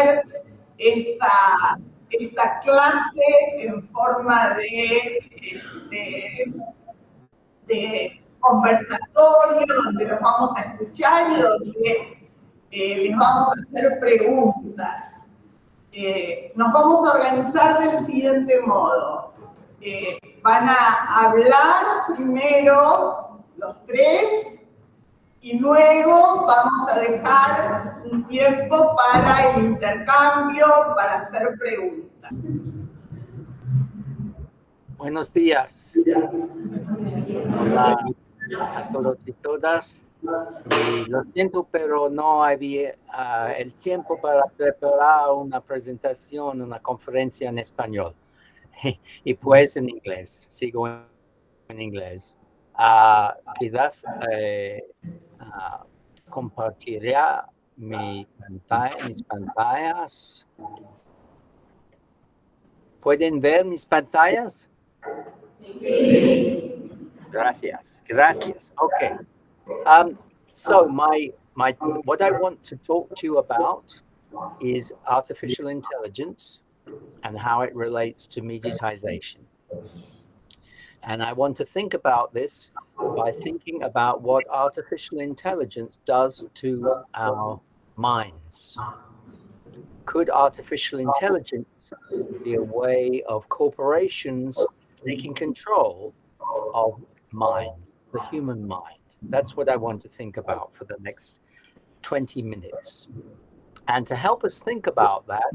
hacer esta clase en forma de conversatorio, donde los vamos a escuchar y donde les vamos a hacer preguntas. Nos vamos a organizar del siguiente modo. Van a hablar primero los tres y luego vamos a dejar un tiempo para el intercambio, para hacer preguntas. Buenos días. Hola a todos y todas. Y lo siento, pero no había el tiempo para preparar una presentación, una conferencia en español. Y pues en inglés, sigo en inglés. Quizás compartiré mis pantallas. ¿Pueden ver mis pantallas? Sí. Gracias. Okay. So what I want to talk to you about is artificial intelligence and how it relates to mediatization. And I want to think about this by thinking about what artificial intelligence does to our minds. Could artificial intelligence be a way of corporations taking control of mind, the human mind? That's what I want to think about for the next 20 minutes. And to help us think about that,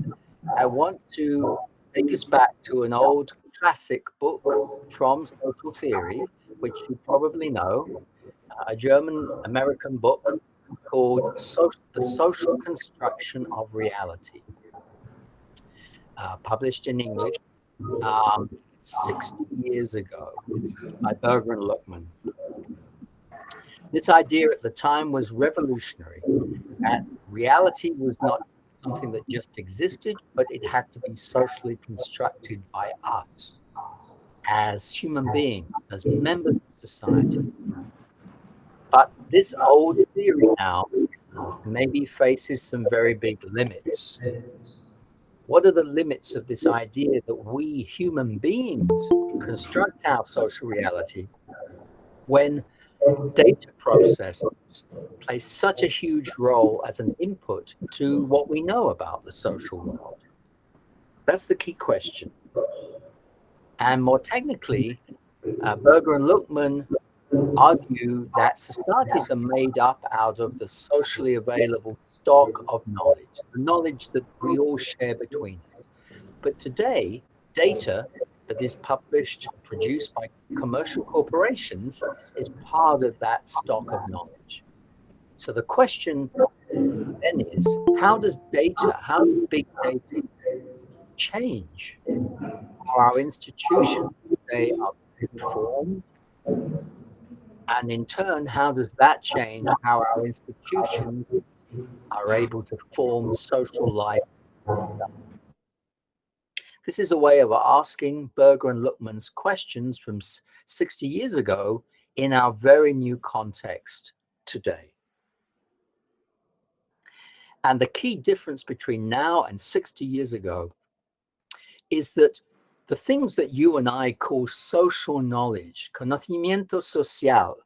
I want to take us back to an old classic book from social theory, which you probably know, a German-American book called The Social Construction of Reality, published in English 60 years ago by Berger and Luckman. This idea at the time was revolutionary, and reality was not something that just existed, but it had to be socially constructed by us as human beings, as members of society. But this old theory now maybe faces some very big limits. What are the limits of this idea that we human beings construct our social reality when data processes play such a huge role as an input to what we know about the social world? That's the key question. And more technically, Berger and Luckman argue that societies are made up out of the socially available stock of knowledge, the knowledge that we all share between us. But today, data that is published, produced by commercial corporations is part of that stock of knowledge. So the question then is, how does big data change how our institutions today are formed? And in turn, how does that change how our institutions are able to form social life? This is a way of asking Berger and Luckman's questions from 60 years ago in our very new context today. And the key difference between now and 60 years ago is that the things that you and I call social knowledge, conocimiento social,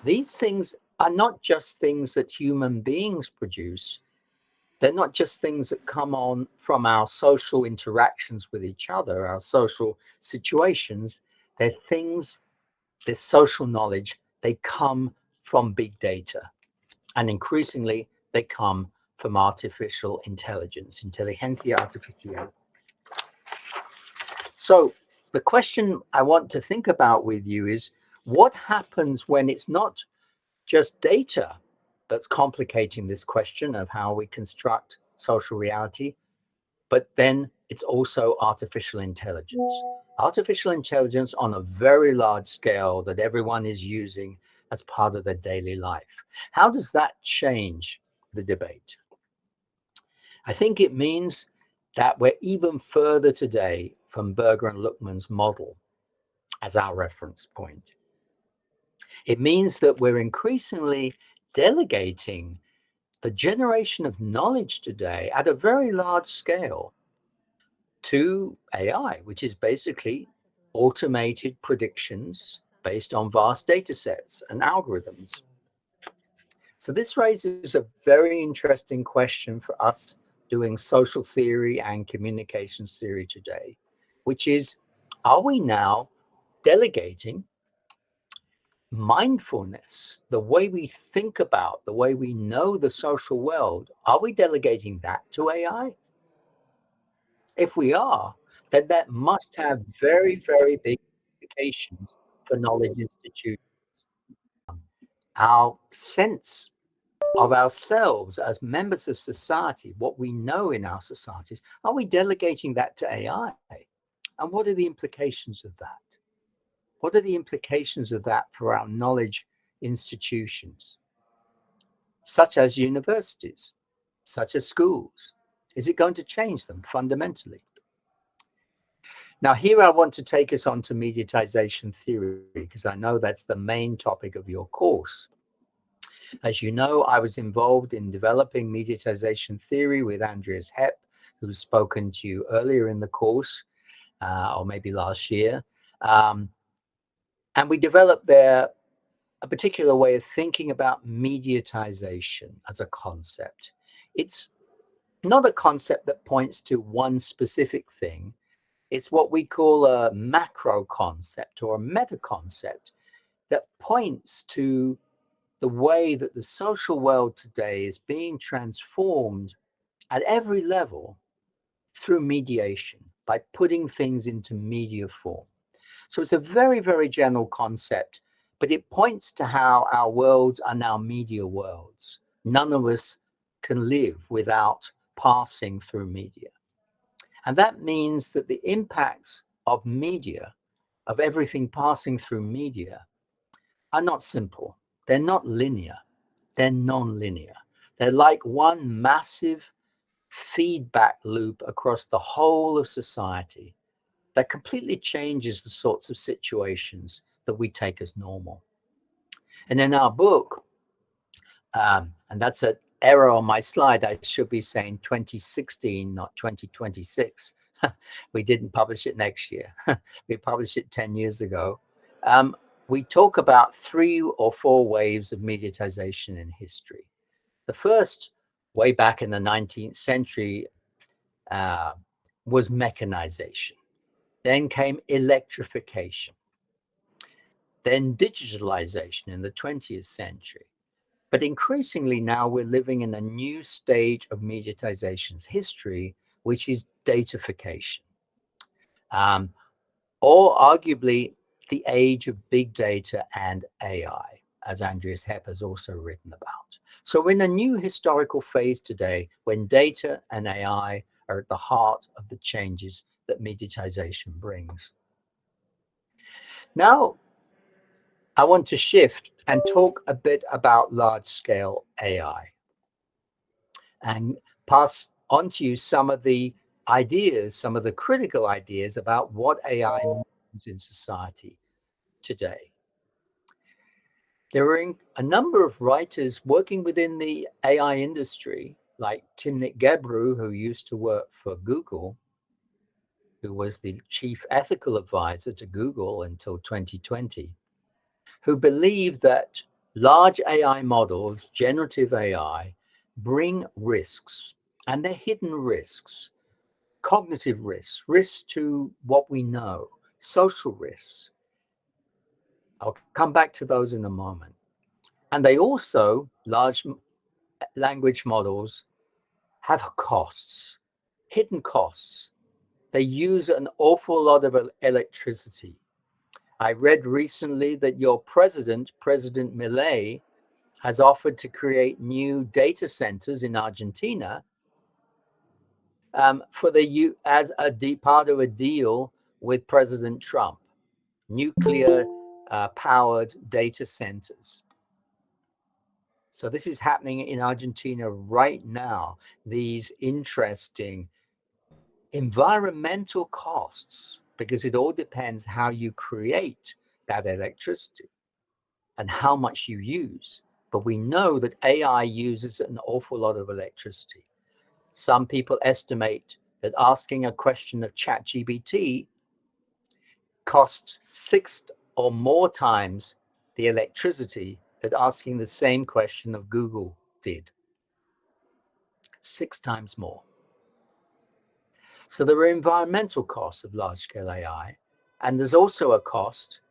these things are not just things that human beings produce. They're not just things that come on from our social interactions with each other, our social situations. They're things, this social knowledge, they come from big data. And increasingly, they come from artificial intelligence, inteligencia artificial. So the question I want to think about with you is, what happens when it's not just data that's complicating this question of how we construct social reality, but then it's also artificial intelligence. Artificial intelligence on a very large scale that everyone is using as part of their daily life. How does that change the debate? I think it means that we're even further today from Berger and Luckman's model as our reference point. It means that we're increasingly delegating the generation of knowledge today at a very large scale to AI, which is basically automated predictions based on vast data sets and algorithms. So this raises a very interesting question for us doing social theory and communications theory today, which is, are we now delegating mindfulness, the way we think about, the way we know the social world, are we delegating that to AI? If we are, then that must have very, very big implications for knowledge institutions. Our sense of ourselves as members of society, what we know in our societies, are we delegating that to AI? And what are the implications of that? What are the implications of that for our knowledge institutions, such as universities, such as schools? Is it going to change them fundamentally? Now, here I want to take us on to mediatization theory, because I know that's the main topic of your course. As you know, I was involved in developing mediatization theory with Andreas Hepp, who's spoken to you earlier in the course, or maybe last year. And we developed there a particular way of thinking about mediatization as a concept. It's not a concept that points to one specific thing. It's what we call a macro concept or a meta concept that points to the way that the social world today is being transformed at every level through mediation, by putting things into media form. So it's a very, very general concept, but it points to how our worlds are now media worlds. None of us can live without passing through media. And that means that the impacts of media, of everything passing through media, are not simple. They're not linear. They're non-linear. They're like one massive feedback loop across the whole of society that completely changes the sorts of situations that we take as normal. And in our book, and that's an error on my slide, I should be saying 2016, not 2026. We didn't publish it next year. We published it 10 years ago. We talk about 3 or 4 waves of mediatization in history. The first, way back in the 19th century, was mechanization. Then came electrification. Then digitalization in the 20th century. But increasingly now we're living in a new stage of mediatization's history, which is datafication. Or arguably the age of big data and AI, as Andreas Hepp has also written about. So we're in a new historical phase today when data and AI are at the heart of the changes that mediatization brings. Now, I want to shift and talk a bit about large-scale AI and pass on to you some of the ideas, some of the critical ideas about what AI means in society today. There are a number of writers working within the AI industry, like Timnit Gebru, who used to work for Google, who was the chief ethical advisor to Google until 2020, who believe that large AI models, generative AI, bring risks, and they're hidden risks, cognitive risks, risks to what we know, social risks. I'll come back to those in a moment. And they also, large language models, have costs, hidden costs. They use an awful lot of electricity. I read recently that your president, President Milei, has offered to create new data centers in Argentina for the as a part of a deal with President Trump, nuclear powered data centers. So this is happening in Argentina right now. These interesting environmental costs, because it all depends how you create that electricity and how much you use. but we know that AI uses an awful lot of electricity. Some people estimate that asking a question of ChatGPT costs 6 or more times the electricity that asking the same question of Google did. 6 times more. So there are environmental costs of large-scale AI, and there's also a cost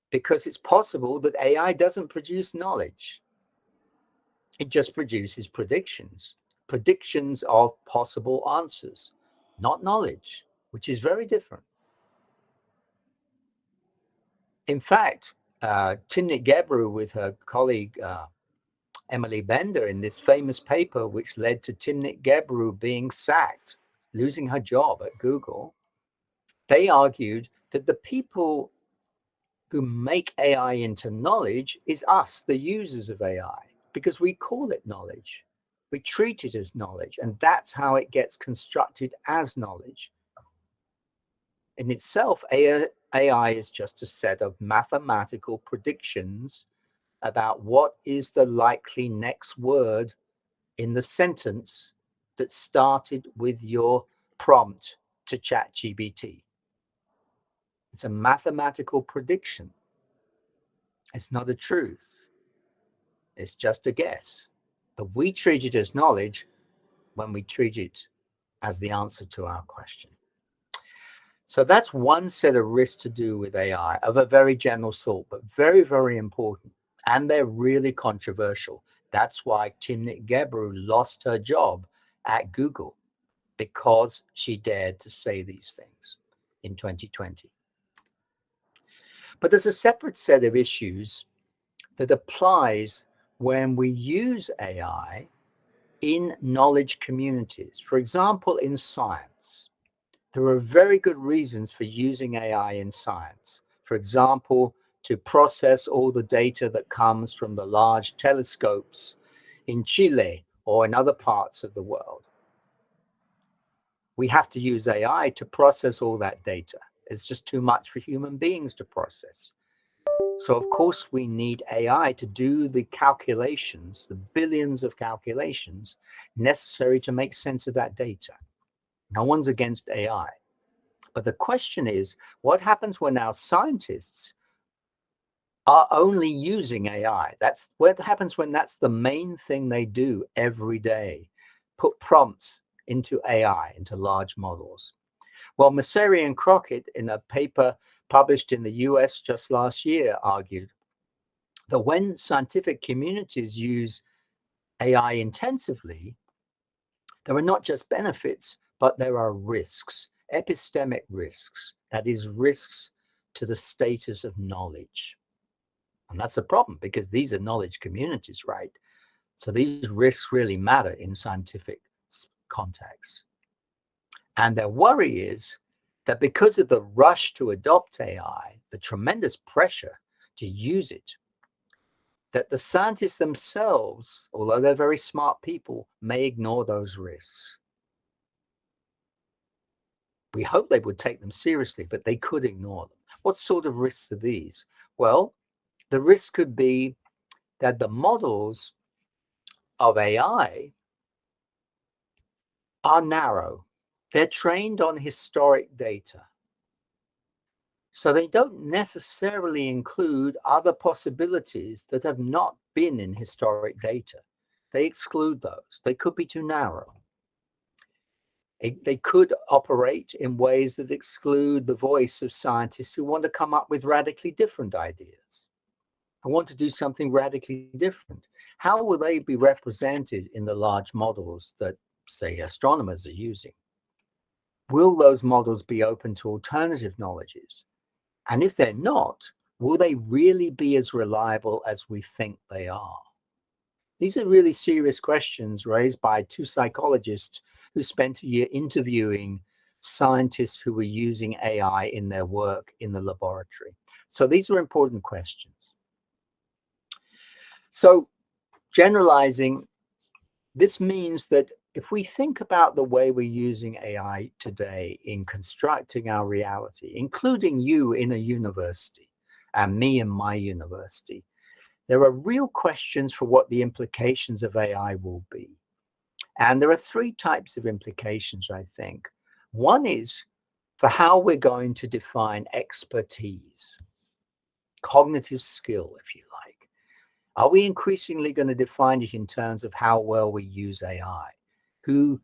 because it's possible that AI doesn't produce knowledge. It just produces predictions of possible answers, not knowledge, which is very different. In fact, Timnit Gebru with her colleague Emily Bender in this famous paper, which led to Timnit Gebru being sacked, losing her job at Google, they argued that the people who make AI into knowledge is us, the users of AI, because we call it knowledge. We treat it as knowledge, and that's how it gets constructed as knowledge. In itself, AI is just a set of mathematical predictions about what is the likely next word in the sentence that started with your prompt to ChatGPT. It's a mathematical prediction. It's not a truth. It's just a guess. But we treat it as knowledge when we treat it as the answer to our question. So that's one set of risks to do with AI of a very general sort, but very, very important. And they're really controversial. That's why Timnit Gebru lost her job at Google, because she dared to say these things in 2020. But there's a separate set of issues that applies when we use AI in knowledge communities. For example, in science, there are very good reasons for using AI in science. For example, to process all the data that comes from the large telescopes in Chile or in other parts of the world. We have to use AI to process all that data. It's just too much for human beings to process. So of course we need AI to do the calculations, the billions of calculations necessary to make sense of that data. No one's against AI. But the question is, what happens when our scientists are only using AI? That's what happens when that's the main thing they do every day. Put prompts into AI, into large models. Well, Mosseri and Crockett, in a paper published in the US just last year, argued that when scientific communities use AI intensively, there are not just benefits, but there are risks, epistemic risks, that is, risks to the status of knowledge. And that's a problem because these are knowledge communities, right? So these risks really matter in scientific contexts. And their worry is that because of the rush to adopt AI, the tremendous pressure to use it, that the scientists themselves, although they're very smart people, may ignore those risks. We hope they would take them seriously, but they could ignore them. What sort of risks are these? Well, the risk could be that the models of AI are narrow. They're trained on historic data. So they don't necessarily include other possibilities that have not been in historic data. They exclude those. They could be too narrow. They could operate in ways that exclude the voice of scientists who want to come up with radically different ideas, who want to do something radically different. How will they be represented in the large models that, say, astronomers are using? Will those models be open to alternative knowledges? And if they're not, will they really be as reliable as we think they are? These are really serious questions raised by two psychologists who spent a year interviewing scientists who were using AI in their work in the laboratory. So these are important questions. So generalizing, this means that if we think about the way we're using AI today in constructing our reality, including you in a university and me in my university, there are real questions for what the implications of AI will be. And there are three types of implications, I think. One is for how we're going to define expertise, cognitive skill, if you like. Are we increasingly going to define it in terms of how well we use AI? Who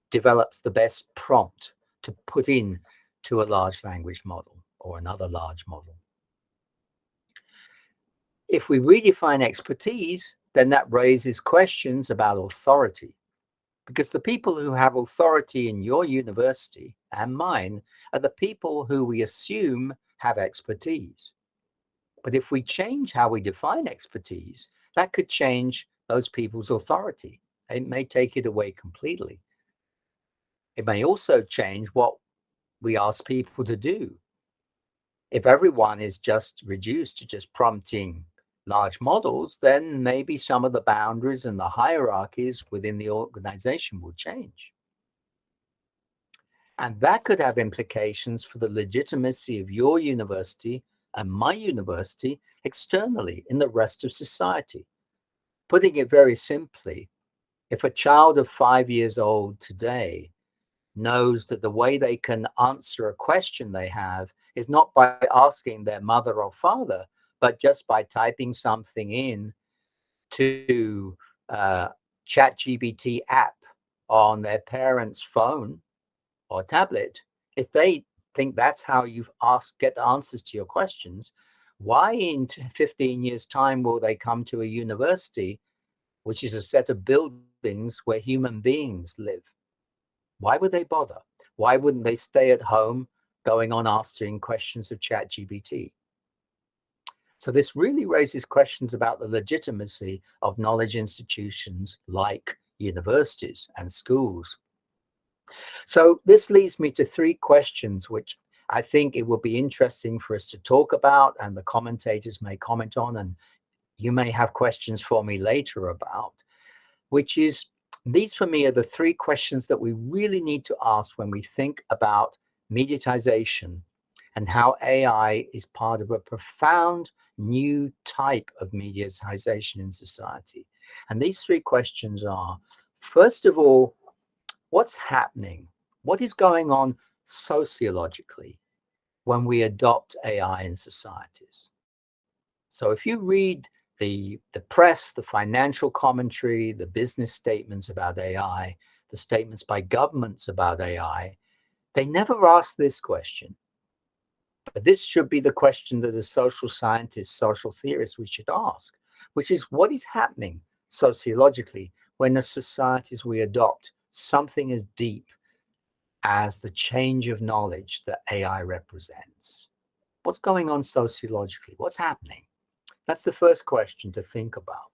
develops the best prompt to put in to a large language model or another large model? If we redefine expertise, then that raises questions about authority, because the people who have authority in your university and mine are the people who we assume have expertise. But if we change how we define expertise, that could change those people's authority. It may take it away completely. It may also change what we ask people to do. If everyone is just reduced to just prompting large models, then maybe some of the boundaries and the hierarchies within the organization will change. And that could have implications for the legitimacy of your university and my university externally in the rest of society. Putting it very simply, if a child of 5 years old today knows that the way they can answer a question they have is not by asking their mother or father, but just by typing something in to ChatGPT app on their parents' phone or tablet, if they think that's how you get answers to your questions, why in 15 years' time will they come to a university, which is a set of buildings where human beings live? Why would they bother? Why wouldn't they stay at home going on answering questions of ChatGPT? So this really raises questions about the legitimacy of knowledge institutions like universities and schools. So this leads me to three questions, which I think it will be interesting for us to talk about, and the commentators may comment on, and you may have questions for me later about, which is, these for me are the three questions that we really need to ask when we think about mediatization and how AI is part of a profound new type of mediatization in society. And these three questions are, first of all, what's happening? What is going on sociologically when we adopt AI in societies? So if you read the press, the financial commentary, the business statements about AI, the statements by governments about AI, they never ask this question. But this should be the question that as social scientists, social theorists, we should ask, which is, what is happening sociologically when the societies we adopt something as deep as the change of knowledge that AI represents? What's going on sociologically? What's happening? That's the first question to think about.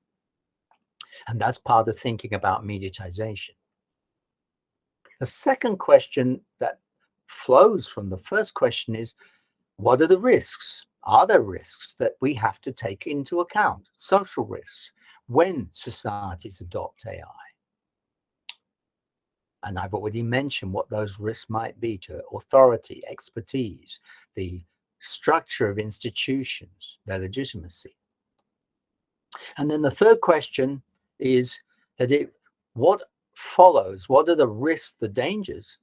And that's part of thinking about mediatization. The second question that flows from the first question is, what are the risks? Are there risks that we have to take into account, social risks, when societies adopt AI? And I've already mentioned what those risks might be to authority, expertise, the structure of institutions, their legitimacy. And then the third question is that what follows? What are the risks, the dangers,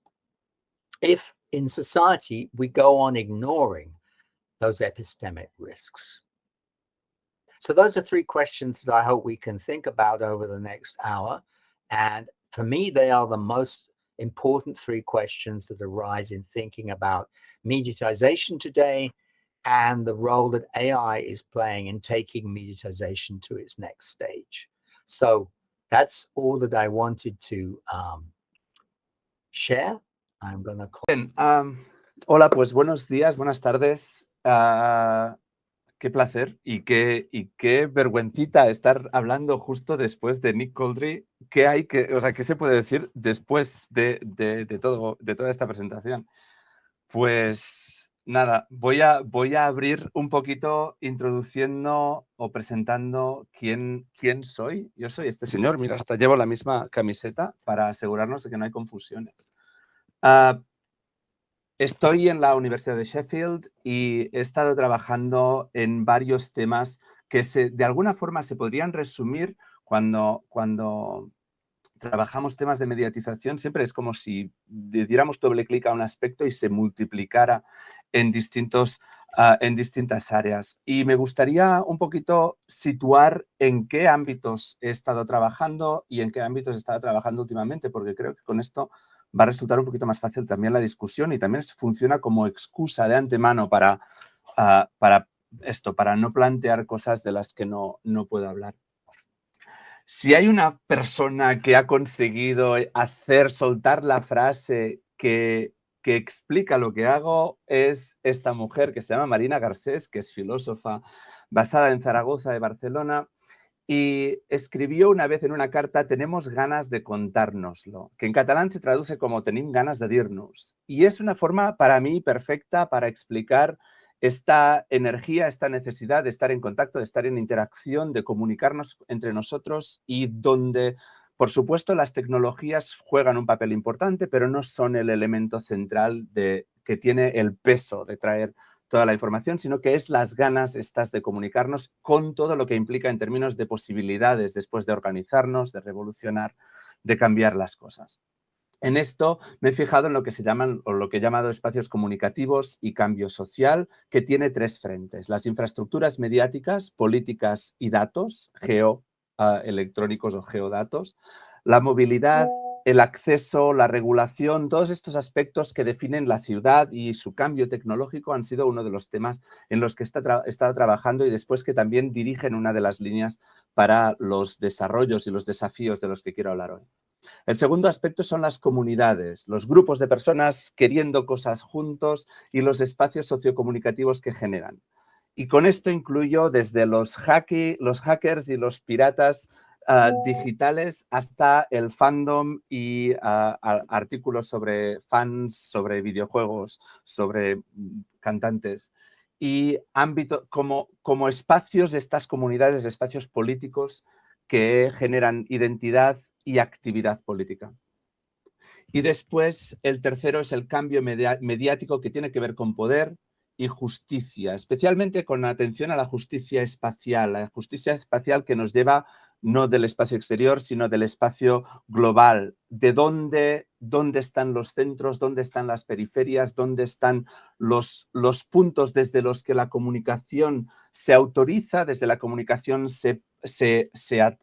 if in society we go on ignoring those epistemic risks? So those are three questions that I hope we can think about over the next hour. And for me, they are the most important three questions that arise in thinking about mediatization today and the role that AI is playing in taking mediatization to its next stage. So that's all that I wanted to share. I'm going to close. Bien, hola, pues buenos días, buenas tardes. Qué placer y qué vergüencita estar hablando justo después de Nick Couldry. ¿Qué se puede decir después de toda esta presentación? Pues nada, voy a abrir un poquito introduciendo o presentando quién soy. Yo soy este señor, mira, hasta llevo la misma camiseta para asegurarnos de que no hay confusiones. Estoy en la Universidad de Sheffield y he estado trabajando en varios temas de alguna forma se podrían resumir cuando trabajamos temas de mediatización, siempre es como si le diéramos doble clic a un aspecto y se multiplicara en distintas áreas. Y me gustaría un poquito situar en qué ámbitos he estado trabajando y en qué ámbitos he estado trabajando últimamente, porque creo que con esto va a resultar un poquito más fácil también la discusión y también funciona como excusa de antemano para no plantear cosas de las que no puedo hablar. Si hay una persona que ha conseguido soltar la frase que explica lo que hago, es esta mujer que se llama Marina Garcés, que es filósofa basada en Zaragoza de Barcelona, y escribió una vez en una carta: tenemos ganas de contárnoslo, que en catalán se traduce como tenim ganas de dir-nos. Y es una forma para mí perfecta para explicar esta energía, esta necesidad de estar en contacto, de estar en interacción, de comunicarnos entre nosotros y donde, por supuesto, las tecnologías juegan un papel importante, pero no son el elemento central que tiene el peso de traer toda la información, sino que es las ganas estas de comunicarnos con todo lo que implica en términos de posibilidades después de organizarnos, de revolucionar, de cambiar las cosas. En esto me he fijado en lo que se llaman, o lo que he llamado espacios comunicativos y cambio social, que tiene tres frentes: las infraestructuras mediáticas, políticas y datos, geoelectrónicos o geodatos, la movilidad, el acceso, la regulación, todos estos aspectos que definen la ciudad y su cambio tecnológico han sido uno de los temas en los que he estado trabajando y después que también dirigen una de las líneas para los desarrollos y los desafíos de los que quiero hablar hoy. El segundo aspecto son las comunidades, los grupos de personas queriendo cosas juntos y los espacios sociocomunicativos que generan. Y con esto incluyo desde los hackers y los piratas digitales hasta el fandom y artículos sobre fans, sobre videojuegos, sobre cantantes. Y ámbito, como espacios de estas comunidades, espacios políticos que generan identidad y actividad política. Y después, el tercero es el cambio mediático, que tiene que ver con poder y justicia, especialmente con atención a la justicia espacial que nos lleva no del espacio exterior, sino del espacio global, de dónde están los centros, dónde están las periferias, dónde están los puntos desde los que la comunicación se autoriza, desde la comunicación se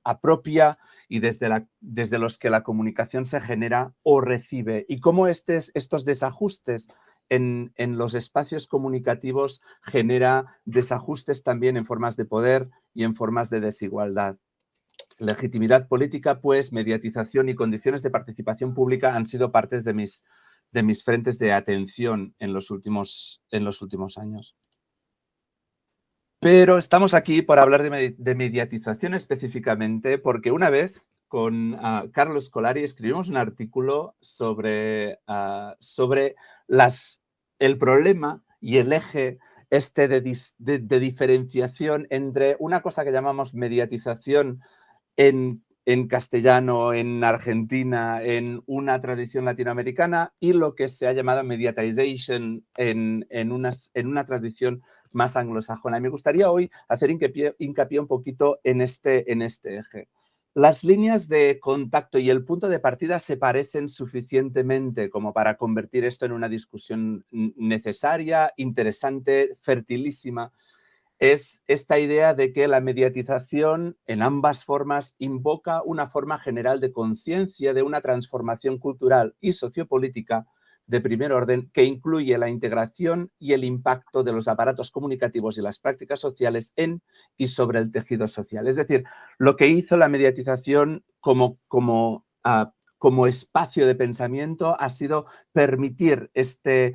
apropia y desde los que la comunicación se genera o recibe, y cómo estos desajustes en los espacios comunicativos genera desajustes también en formas de poder y en formas de desigualdad. Legitimidad política, pues, mediatización y condiciones de participación pública han sido partes de mis frentes de atención en los últimos años. Pero estamos aquí por hablar de mediatización específicamente porque una vez con Carlos Scolari escribimos un artículo sobre el problema y el eje de diferenciación entre una cosa que llamamos mediatización en castellano, en Argentina, en una tradición latinoamericana, y lo que se ha llamado mediatization en una tradición más anglosajona. Y me gustaría hoy hacer hincapié un poquito en este eje. Las líneas de contacto y el punto de partida se parecen suficientemente como para convertir esto en una discusión necesaria, interesante, fertilísima. Es esta idea de que la mediatización en ambas formas invoca una forma general de conciencia de una transformación cultural y sociopolítica de primer orden que incluye la integración y el impacto de los aparatos comunicativos y las prácticas sociales en y sobre el tejido social. Es decir, lo que hizo la mediatización como espacio de pensamiento ha sido permitir esta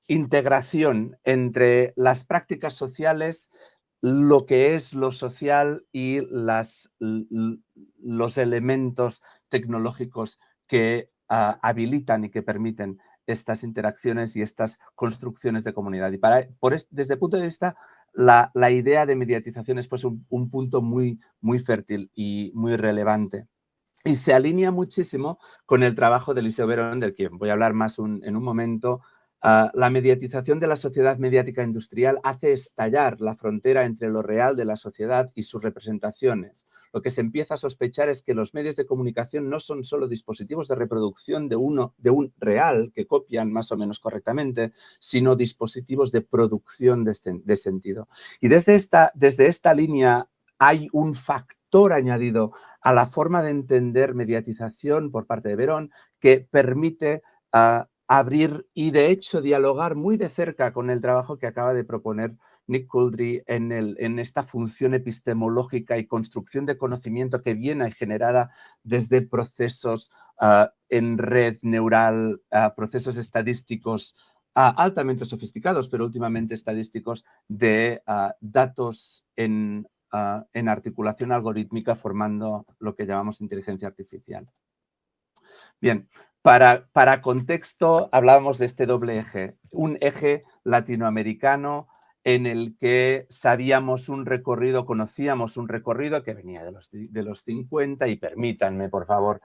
integración entre las prácticas sociales, lo que es lo social y los elementos tecnológicos que habilitan y que permiten estas interacciones y estas construcciones de comunidad. Y desde el punto de vista, la idea de mediatización es pues un punto muy, muy fértil y muy relevante. Y se alinea muchísimo con el trabajo de Eliseo Verón, del que voy a hablar más en un momento, La mediatización de la sociedad mediática industrial hace estallar la frontera entre lo real de la sociedad y sus representaciones. Lo que se empieza a sospechar es que los medios de comunicación no son solo dispositivos de reproducción de un real que copian más o menos correctamente, sino dispositivos de producción de sentido. Y desde esta línea hay un factor añadido a la forma de entender mediatización por parte de Verón que permite abrir y, de hecho, dialogar muy de cerca con el trabajo que acaba de proponer Nick Couldry en esta función epistemológica y construcción de conocimiento que viene generada desde procesos en red neural, procesos estadísticos altamente sofisticados, pero últimamente estadísticos de datos en articulación algorítmica formando lo que llamamos inteligencia artificial. Bien, para contexto hablábamos de este doble eje, un eje latinoamericano en el que sabíamos un recorrido, conocíamos un recorrido que venía de los 50 y permítanme, por favor,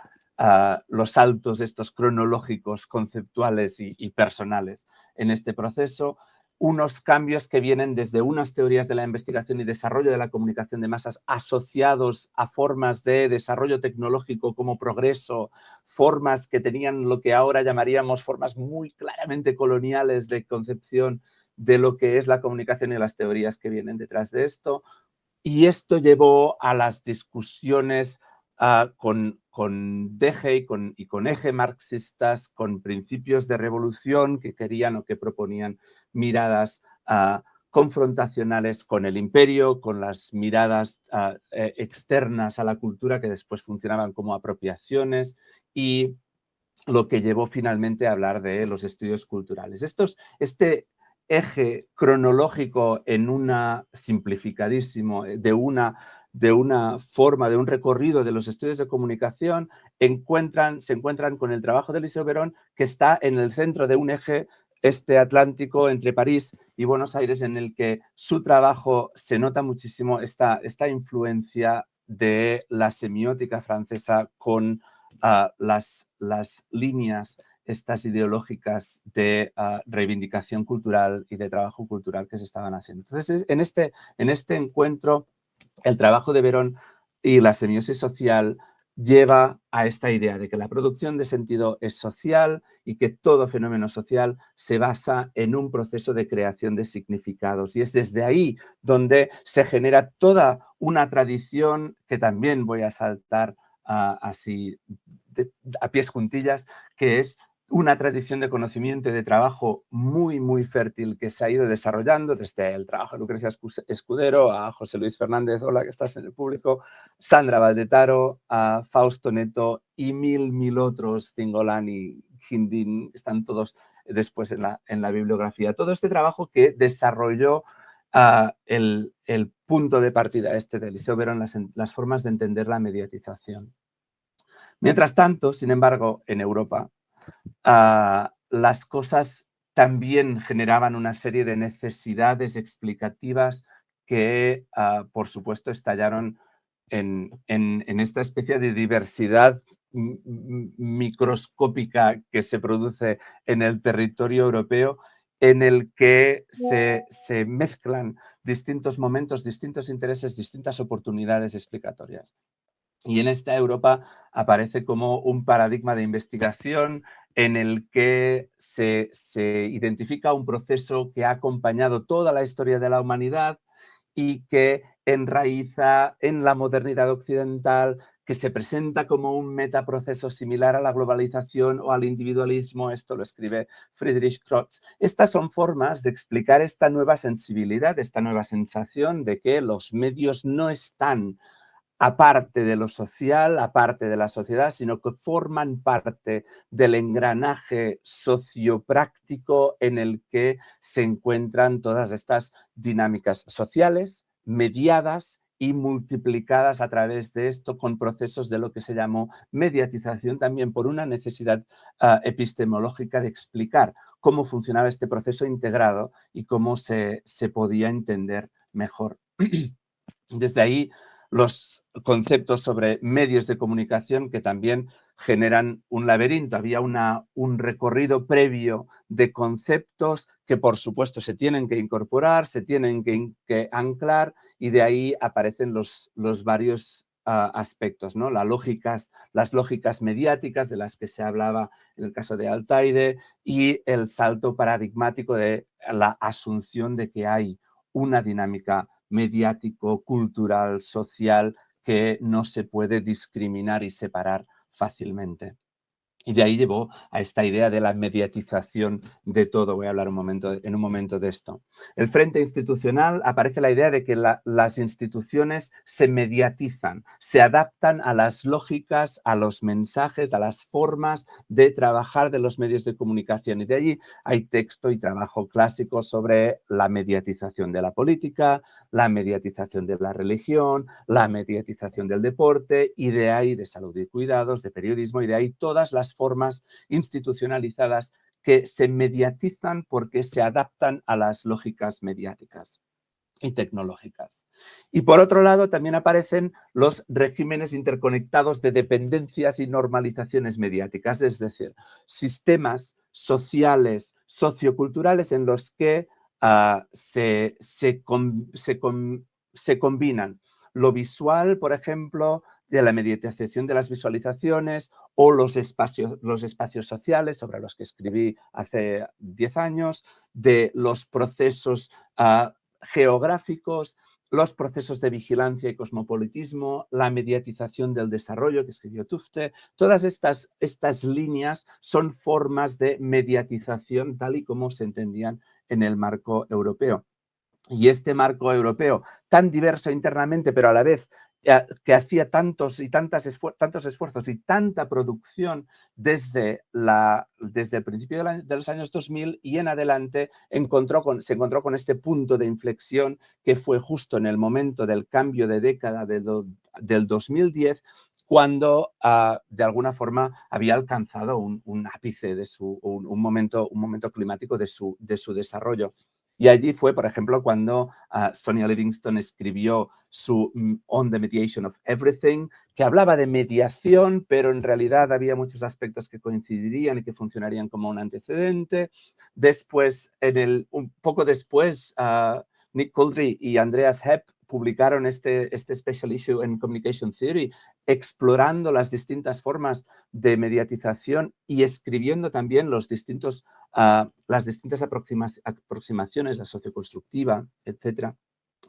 los saltos estos cronológicos, conceptuales y personales en este proceso, unos cambios que vienen desde unas teorías de la investigación y desarrollo de la comunicación de masas asociados a formas de desarrollo tecnológico como progreso, formas que tenían lo que ahora llamaríamos formas muy claramente coloniales de concepción de lo que es la comunicación y las teorías que vienen detrás de esto. Y esto llevó a las discusiones con Dege y con eje marxistas, con principios de revolución que querían o que proponían miradas confrontacionales con el imperio, con las miradas externas a la cultura que después funcionaban como apropiaciones y lo que llevó finalmente a hablar de los estudios culturales. Este eje cronológico en una simplificadísimo de una forma, de un recorrido de los estudios de comunicación, se encuentran con el trabajo de Eliseo Verón, que está en el centro de un eje atlántico entre París y Buenos Aires, en el que su trabajo se nota muchísimo esta influencia de la semiótica francesa con las líneas estas ideológicas de reivindicación cultural y de trabajo cultural que se estaban haciendo. Entonces, en este encuentro, el trabajo de Verón y la semiosis social lleva a esta idea de que la producción de sentido es social y que todo fenómeno social se basa en un proceso de creación de significados. Y es desde ahí donde se genera toda una tradición que también voy a saltar así a pies juntillas, que es una tradición de conocimiento y de trabajo muy, muy fértil que se ha ido desarrollando desde el trabajo de Lucrecia Escudero a José Luis Fernández, hola, que estás en el público, Sandra Valdetaro, a Fausto Neto y mil otros, Cingolani, Hindin, están todos después en la bibliografía. Todo este trabajo que desarrolló el punto de partida de Eliseo Verón, las formas de entender la mediatización. Mientras tanto, sin embargo, en Europa, las cosas también generaban una serie de necesidades explicativas que, por supuesto, estallaron en esta especie de diversidad microscópica que se produce en el territorio europeo, en el que se mezclan distintos momentos, distintos intereses, distintas oportunidades explicatorias. Y en esta Europa aparece como un paradigma de investigación en el que se identifica un proceso que ha acompañado toda la historia de la humanidad y que enraiza en la modernidad occidental, que se presenta como un metaproceso similar a la globalización o al individualismo. Esto lo escribe Friedrich Crotz. Estas son formas de explicar esta nueva sensibilidad, esta nueva sensación de que los medios no están aparte de lo social, aparte de la sociedad, sino que forman parte del engranaje sociopráctico en el que se encuentran todas estas dinámicas sociales, mediadas y multiplicadas a través de esto con procesos de lo que se llamó mediatización, también por una necesidad epistemológica de explicar cómo funcionaba este proceso integrado y cómo se podía entender mejor. Desde ahí, los conceptos sobre medios de comunicación que también generan un laberinto. Había un recorrido previo de conceptos que, por supuesto, se tienen que incorporar, se tienen que anclar, y de ahí aparecen los varios aspectos, ¿no? Las lógicas mediáticas de las que se hablaba en el caso de Altaide, y el salto paradigmático de la asunción de que hay una dinámica mediático, cultural, social, que no se puede discriminar y separar fácilmente. Y de ahí llevó a esta idea de la mediatización de todo. Voy a hablar en un momento de esto. El frente institucional, aparece la idea de que las instituciones se mediatizan, se adaptan a las lógicas, a los mensajes, a las formas de trabajar de los medios de comunicación. Y de allí hay texto y trabajo clásico sobre la mediatización de la política, la mediatización de la religión, la mediatización del deporte, y de ahí de salud y cuidados, de periodismo, y de ahí todas las formas institucionalizadas que se mediatizan porque se adaptan a las lógicas mediáticas y tecnológicas. Y por otro lado también aparecen los regímenes interconectados de dependencias y normalizaciones mediáticas, es decir, sistemas sociales, socioculturales en los que se combinan lo visual, por ejemplo, de la mediatización de las visualizaciones, o los espacios sociales sobre los que escribí hace 10 años, de los procesos geográficos, los procesos de vigilancia y cosmopolitismo, la mediatización del desarrollo que escribió Tufte. Todas estas líneas son formas de mediatización tal y como se entendían en el marco europeo. Y este marco europeo, tan diverso internamente, pero a la vez que hacía tantos esfuerzos y tanta producción desde el principio de los años 2000 y en adelante, se encontró con este punto de inflexión que fue justo en el momento del cambio de década del 2010, cuando de alguna forma había alcanzado un ápice de un momento climático de su desarrollo. Y allí fue, por ejemplo, cuando Sonia Livingston escribió su On the Mediation of Everything, que hablaba de mediación, pero en realidad había muchos aspectos que coincidirían y que funcionarían como un antecedente. Después, un poco después, Nick Couldry y Andreas Hepp publicaron este special issue en Communication Theory, explorando las distintas formas de mediatización y escribiendo también las distintas aproximaciones, la socioconstructiva, etcétera,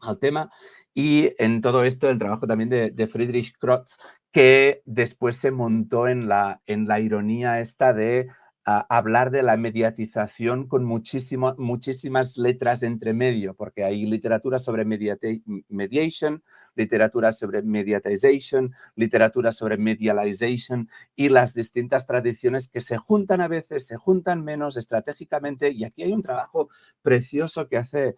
al tema. Y en todo esto el trabajo también de Friedrich Crotz, que después se montó en la ironía esta de hablar de la mediatización con muchísimas letras entre medio, porque hay literatura sobre mediation, literatura sobre mediatization, literatura sobre medialization, y las distintas tradiciones que se juntan a veces, se juntan menos estratégicamente. Y aquí hay un trabajo precioso que hace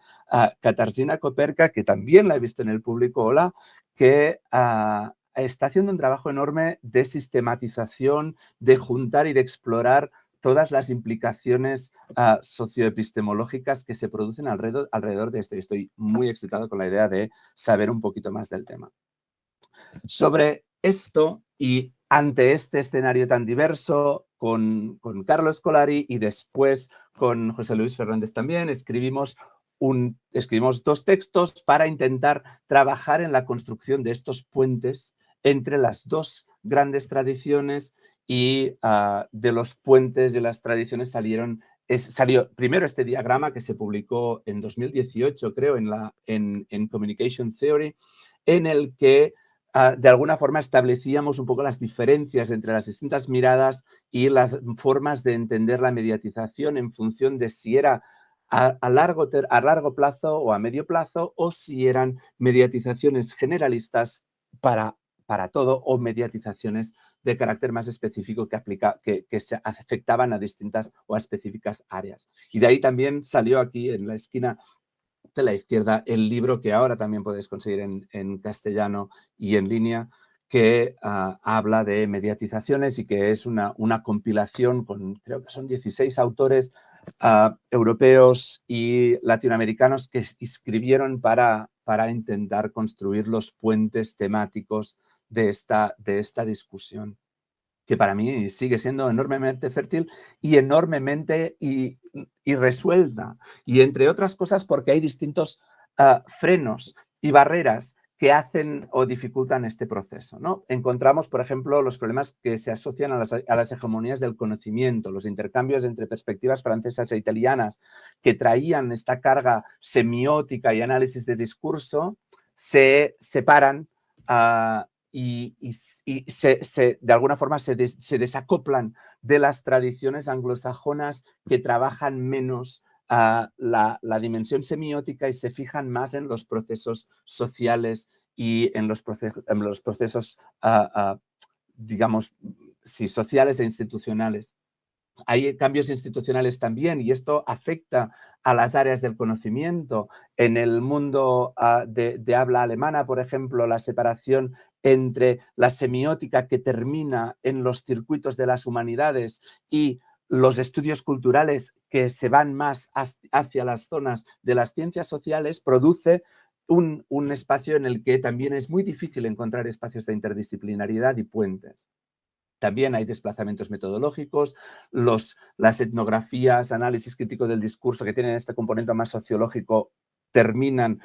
Katarzyna Koperka, que también la he visto en el Público Hola, que está haciendo un trabajo enorme de sistematización, de juntar y de explorar todas las implicaciones socioepistemológicas que se producen alrededor de esto. Y estoy muy excitado con la idea de saber un poquito más del tema. Sobre esto, y ante este escenario tan diverso, con Carlos Scolari y después con José Luis Fernández también, escribimos 2 textos para intentar trabajar en la construcción de estos puentes entre las 2 grandes tradiciones. Y de los puentes de las tradiciones salió primero este diagrama que se publicó en 2018, creo, en Communication Theory, en el que de alguna forma establecíamos un poco las diferencias entre las distintas miradas y las formas de entender la mediatización en función de si era a largo plazo o a medio plazo, o si eran mediatizaciones generalistas para todo, o mediatizaciones de carácter más específico que se afectaban a distintas o a específicas áreas. Y de ahí también salió aquí en la esquina de la izquierda el libro que ahora también podéis conseguir en castellano y en línea, que habla de mediatizaciones y que es una compilación con, creo que son 16 autores europeos y latinoamericanos que escribieron para intentar construir los puentes temáticos de esta discusión. que para mí sigue siendo enormemente fértil y enormemente irresuelta. Y entre otras cosas porque hay distintos frenos y barreras que hacen o dificultan este proceso, ¿no? Encontramos, por ejemplo, los problemas que se asocian a las hegemonías del conocimiento, los intercambios entre perspectivas francesas e italianas que traían esta carga semiótica y análisis de discurso, se separan y de alguna forma se desacoplan de las tradiciones anglosajonas que trabajan menos la dimensión semiótica y se fijan más en los procesos sociales y en los procesos, digamos, sí, sociales e institucionales. Hay cambios institucionales también y esto afecta a las áreas del conocimiento. En el mundo de habla alemana, por ejemplo, la separación entre la semiótica que termina en los circuitos de las humanidades y los estudios culturales que se van más hacia las zonas de las ciencias sociales produce un espacio en el que también es muy difícil encontrar espacios de interdisciplinariedad y puentes. También hay desplazamientos metodológicos, las etnografías, análisis crítico del discurso que tienen este componente más sociológico terminan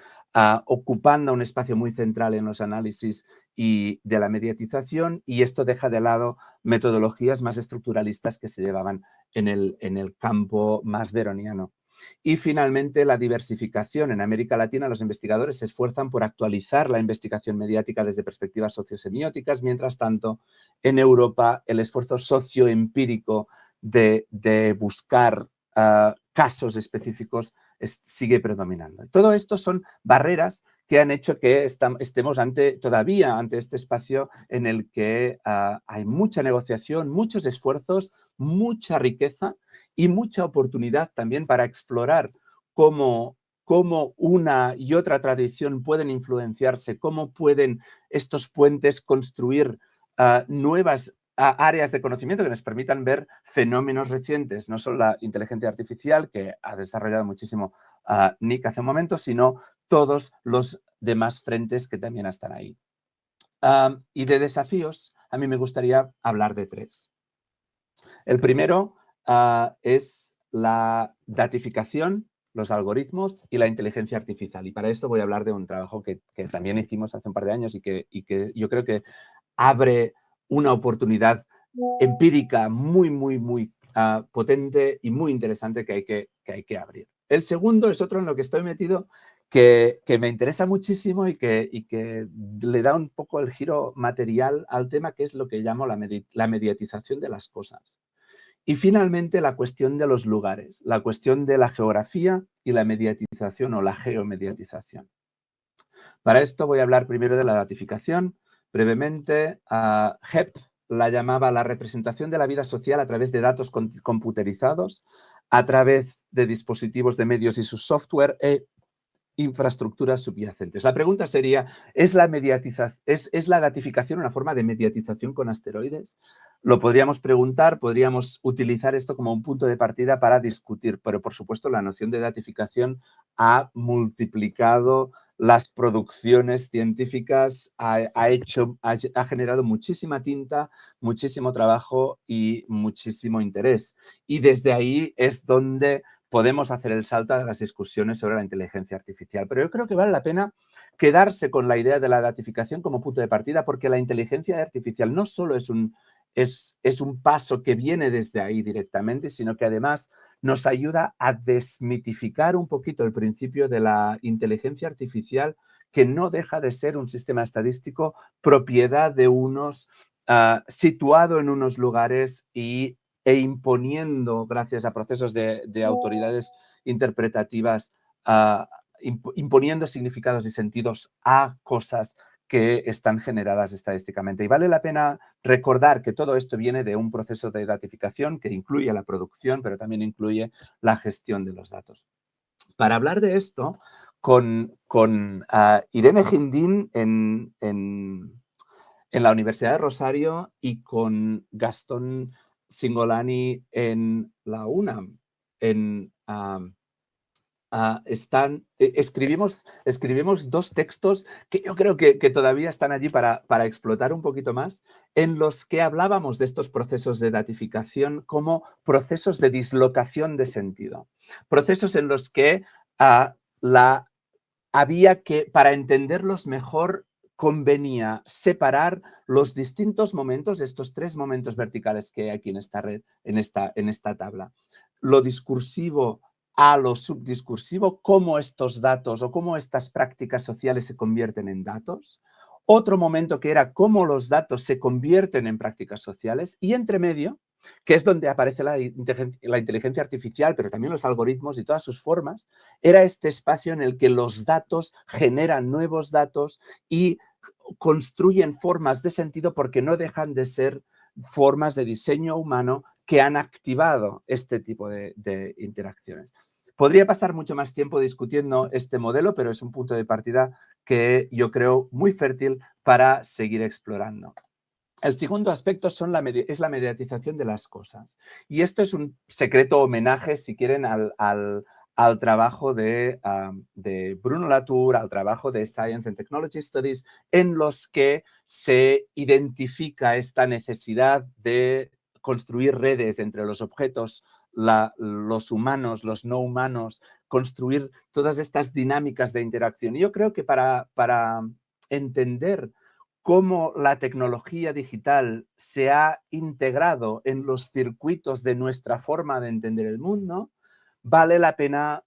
ocupando un espacio muy central en los análisis y de la mediatización y esto deja de lado metodologías más estructuralistas que se llevaban en el campo más veroniano. Y finalmente, la diversificación. En América Latina, los investigadores se esfuerzan por actualizar la investigación mediática desde perspectivas sociosemióticas. Mientras tanto, en Europa, el esfuerzo socioempírico de buscar casos específicos sigue predominando. Todo esto son barreras que han hecho que estemos todavía ante este espacio en el que hay mucha negociación, muchos esfuerzos, mucha riqueza y mucha oportunidad también para explorar cómo una y otra tradición pueden influenciarse, cómo pueden estos puentes construir nuevas áreas de conocimiento que nos permitan ver fenómenos recientes, no solo la inteligencia artificial, que ha desarrollado muchísimo Nick hace un momento, sino todos los demás frentes que también están ahí. Y de desafíos, a mí me gustaría hablar de 3. El primero es la datificación, los algoritmos y la inteligencia artificial. Y para esto voy a hablar de un trabajo que también hicimos hace un par de años y que yo creo que abre una oportunidad empírica muy, muy, muy potente y muy interesante que hay que abrir. El segundo es otro en lo que estoy metido que me interesa muchísimo y que le da un poco el giro material al tema, que es lo que llamo la mediatización de las cosas. Y finalmente la cuestión de los lugares, la cuestión de la geografía y la mediatización o la geomediatización. Para esto voy a hablar primero de la datificación. Brevemente, Hebb la llamaba la representación de la vida social a través de datos computerizados, a través de dispositivos de medios y su software e infraestructuras subyacentes. La pregunta sería, ¿es la datificación una forma de mediatización con asteroides? Lo podríamos preguntar, podríamos utilizar esto como un punto de partida para discutir, pero por supuesto la noción de datificación ha multiplicado las producciones científicas, ha generado muchísima tinta, muchísimo trabajo y muchísimo interés. Y desde ahí es donde podemos hacer el salto a las discusiones sobre la inteligencia artificial. Pero yo creo que vale la pena quedarse con la idea de la datificación como punto de partida, porque la inteligencia artificial no solo es un paso que viene desde ahí directamente, sino que además nos ayuda a desmitificar un poquito el principio de la inteligencia artificial, que no deja de ser un sistema estadístico propiedad de unos, situado en unos lugares e imponiendo, gracias a procesos de autoridades interpretativas, imponiendo significados y sentidos a cosas que están generadas estadísticamente. Y vale la pena recordar que todo esto viene de un proceso de datificación que incluye la producción, pero también incluye la gestión de los datos. Para hablar de esto, con Irene Guindín en la Universidad de Rosario y con Gastón Cingolani en la UNAM, en escribimos dos textos que yo creo que todavía están allí para explotar un poquito más, en los que hablábamos de estos procesos de datificación como procesos de dislocación de sentido. Procesos en los que había que, para entenderlos mejor, convenía separar los distintos momentos, estos tres momentos verticales que hay aquí en esta red, en esta tabla. Lo discursivo a lo subdiscursivo, cómo estos datos o cómo estas prácticas sociales se convierten en datos. Otro momento que era cómo los datos se convierten en prácticas sociales. Y entre medio, que es donde aparece la inteligencia artificial, pero también los algoritmos y todas sus formas, era este espacio en el que los datos generan nuevos datos y construyen formas de sentido porque no dejan de ser formas de diseño humano que han activado este tipo de interacciones. Podría pasar mucho más tiempo discutiendo este modelo, pero es un punto de partida que yo creo muy fértil para seguir explorando. El segundo aspecto es la mediatización de las cosas. Y esto es un secreto homenaje, si quieren, al trabajo de Bruno Latour, al trabajo de Science and Technology Studies, en los que se identifica esta necesidad de construir redes entre los objetos, los humanos, los no humanos, construir todas estas dinámicas de interacción. Y yo creo que para entender cómo la tecnología digital se ha integrado en los circuitos de nuestra forma de entender el mundo, vale la pena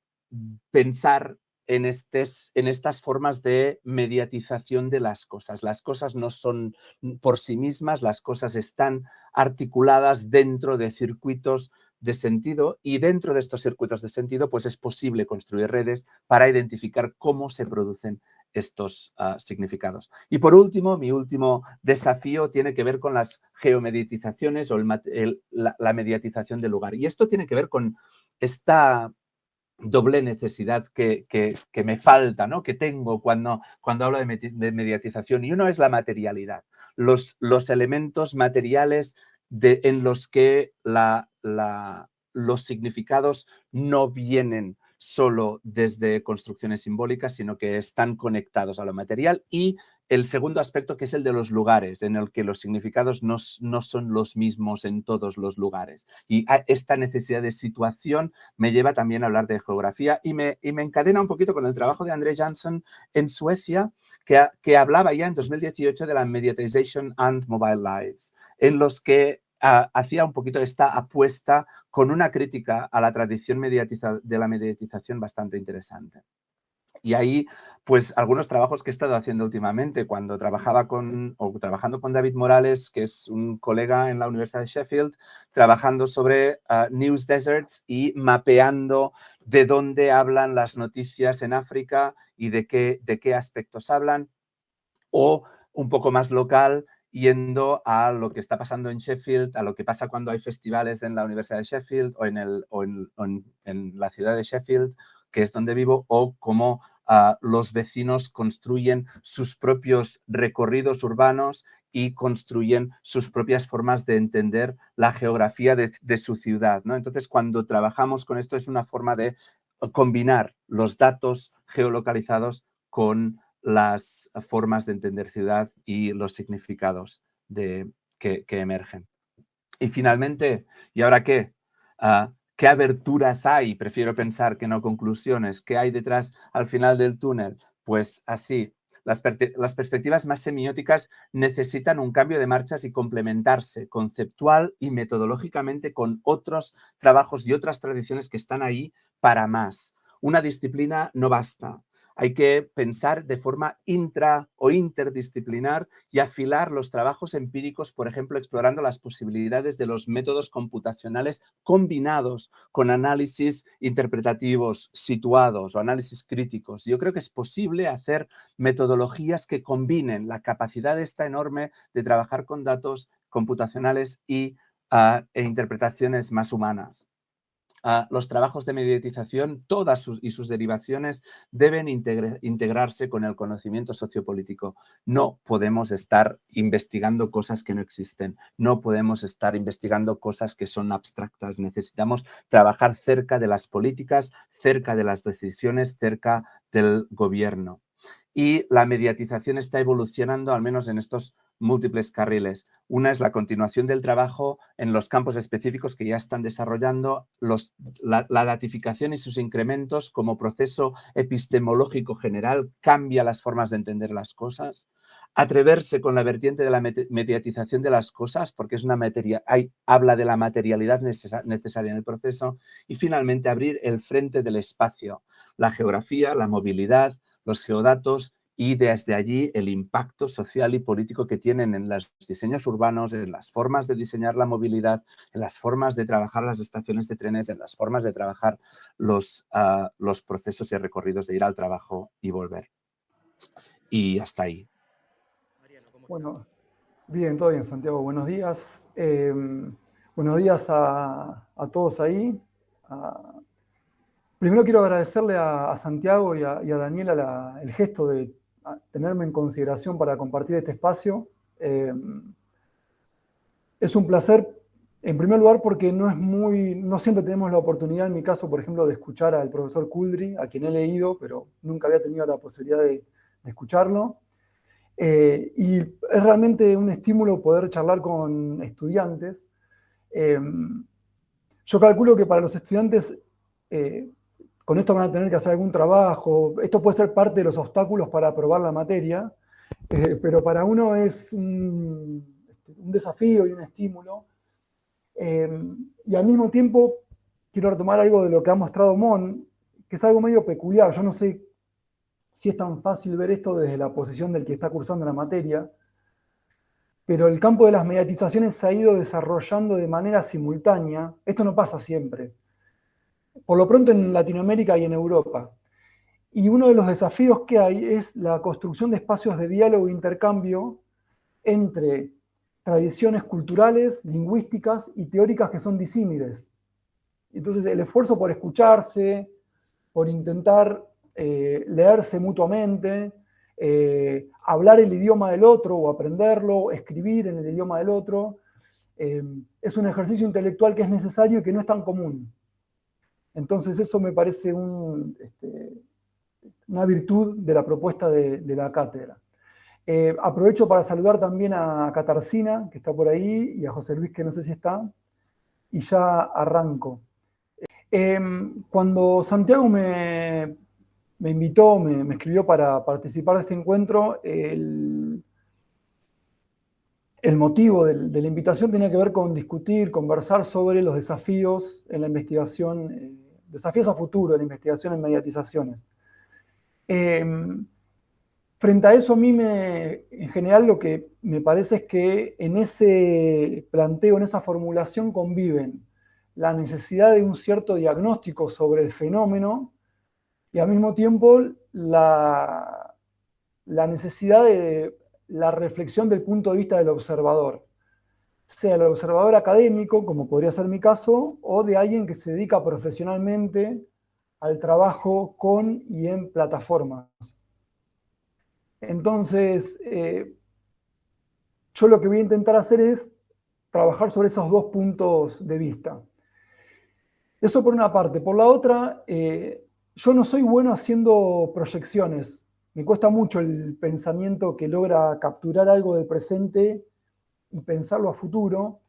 pensar en estas formas de mediatización de las cosas. Las cosas no son por sí mismas, las cosas están articuladas dentro de circuitos de sentido y dentro de estos circuitos de sentido pues es posible construir redes para identificar cómo se producen estos significados. Y por último, mi último desafío tiene que ver con las geomediatizaciones o la mediatización del lugar. Y esto tiene que ver con esta doble necesidad que me falta, ¿no? Que tengo cuando hablo de mediatización. Y uno es la materialidad, los elementos materiales en los que los significados no vienen solo desde construcciones simbólicas, sino que están conectados a lo material. Y el segundo aspecto, que es el de los lugares, en el que los significados no son los mismos en todos los lugares. Y esta necesidad de situación me lleva también a hablar de geografía y me encadena un poquito con el trabajo de André Jansson en Suecia, que hablaba ya en 2018 de la Mediatization and Mobile Lives, en los que hacía un poquito esta apuesta con una crítica a la tradición de la mediatización bastante interesante. Y ahí, pues, algunos trabajos que he estado haciendo últimamente, cuando trabajando con David Morales, que es un colega en la Universidad de Sheffield, trabajando sobre news deserts y mapeando de dónde hablan las noticias en África y de qué aspectos hablan, o un poco más local, yendo a lo que está pasando en Sheffield, a lo que pasa cuando hay festivales en la Universidad de Sheffield o en la ciudad de Sheffield, que es donde vivo, o cómo los vecinos construyen sus propios recorridos urbanos y construyen sus propias formas de entender la geografía de su ciudad, ¿no? Entonces, cuando trabajamos con esto es una forma de combinar los datos geolocalizados con las formas de entender ciudad y los significados que emergen. Y finalmente, ¿y ahora qué? ¿Qué aberturas hay? Prefiero pensar que no conclusiones. ¿Qué hay detrás al final del túnel? Pues así, las perspectivas más semióticas necesitan un cambio de marchas y complementarse conceptual y metodológicamente con otros trabajos y otras tradiciones que están ahí para más. Una disciplina no basta. Hay que pensar de forma intra o interdisciplinar y afilar los trabajos empíricos, por ejemplo, explorando las posibilidades de los métodos computacionales combinados con análisis interpretativos situados o análisis críticos. Yo creo que es posible hacer metodologías que combinen la capacidad esta enorme de trabajar con datos computacionales e interpretaciones más humanas. Los trabajos de mediatización, todas sus derivaciones, deben integrarse con el conocimiento sociopolítico. No podemos estar investigando cosas que no existen. No podemos estar investigando cosas que son abstractas. Necesitamos trabajar cerca de las políticas, cerca de las decisiones, cerca del gobierno. Y la mediatización está evolucionando, al menos en estos múltiples carriles. Una es la continuación del trabajo en los campos específicos que ya están desarrollando, la datificación y sus incrementos como proceso epistemológico general cambia las formas de entender las cosas. Atreverse con la vertiente de la mediatización de las cosas, porque es habla de la materialidad necesaria en el proceso. Y finalmente abrir el frente del espacio, la geografía, la movilidad, los geodatos, y desde allí el impacto social y político que tienen en los diseños urbanos, en las formas de diseñar la movilidad, en las formas de trabajar las estaciones de trenes, en las formas de trabajar los procesos y recorridos de ir al trabajo y volver. Y hasta ahí. Bueno, bien, todo bien, Santiago. Buenos días. Buenos días a todos ahí. Primero quiero agradecerle a Santiago y a Daniela el gesto de tenerme en consideración para compartir este espacio. Es un placer, en primer lugar, porque no siempre tenemos la oportunidad, en mi caso, por ejemplo, de escuchar al profesor Couldry, a quien he leído, pero nunca había tenido la posibilidad de escucharlo. Y es realmente un estímulo poder charlar con estudiantes. Yo calculo que para los estudiantes, con esto van a tener que hacer algún trabajo. Esto puede ser parte de los obstáculos para aprobar la materia, pero para uno es un desafío y un estímulo. Y al mismo tiempo quiero retomar algo de lo que ha mostrado Mon, que es algo medio peculiar. Yo no sé si es tan fácil ver esto desde la posición del que está cursando la materia, pero el campo de las mediatizaciones se ha ido desarrollando de manera simultánea. Esto no pasa siempre. Por lo pronto en Latinoamérica y en Europa. Y uno de los desafíos que hay es la construcción de espacios de diálogo e intercambio entre tradiciones culturales, lingüísticas y teóricas que son disímiles. Entonces el esfuerzo por escucharse, por intentar leerse mutuamente, hablar el idioma del otro o aprenderlo, escribir en el idioma del otro, es un ejercicio intelectual que es necesario y que no es tan común. Entonces eso me parece una virtud de la propuesta de la cátedra. Aprovecho para saludar también a Katarzyna, que está por ahí, y a José Luis, que no sé si está, y ya arranco. Cuando Santiago me invitó, me escribió para participar de este encuentro, el motivo de la invitación tenía que ver con discutir, conversar sobre los desafíos en la investigación, desafíos a futuro en la investigación en mediatizaciones. Frente a eso, a mí en general lo que me parece es que en ese planteo, en esa formulación conviven la necesidad de un cierto diagnóstico sobre el fenómeno y al mismo tiempo la necesidad de la reflexión del punto de vista del observador, sea el observador académico, como podría ser mi caso, o de alguien que se dedica profesionalmente al trabajo con y en plataformas. Entonces, yo lo que voy a intentar hacer es trabajar sobre esos dos puntos de vista. Eso por una parte. Por la otra, yo no soy bueno haciendo proyecciones. Me cuesta mucho el pensamiento que logra capturar algo del presente y pensarlo a futuro.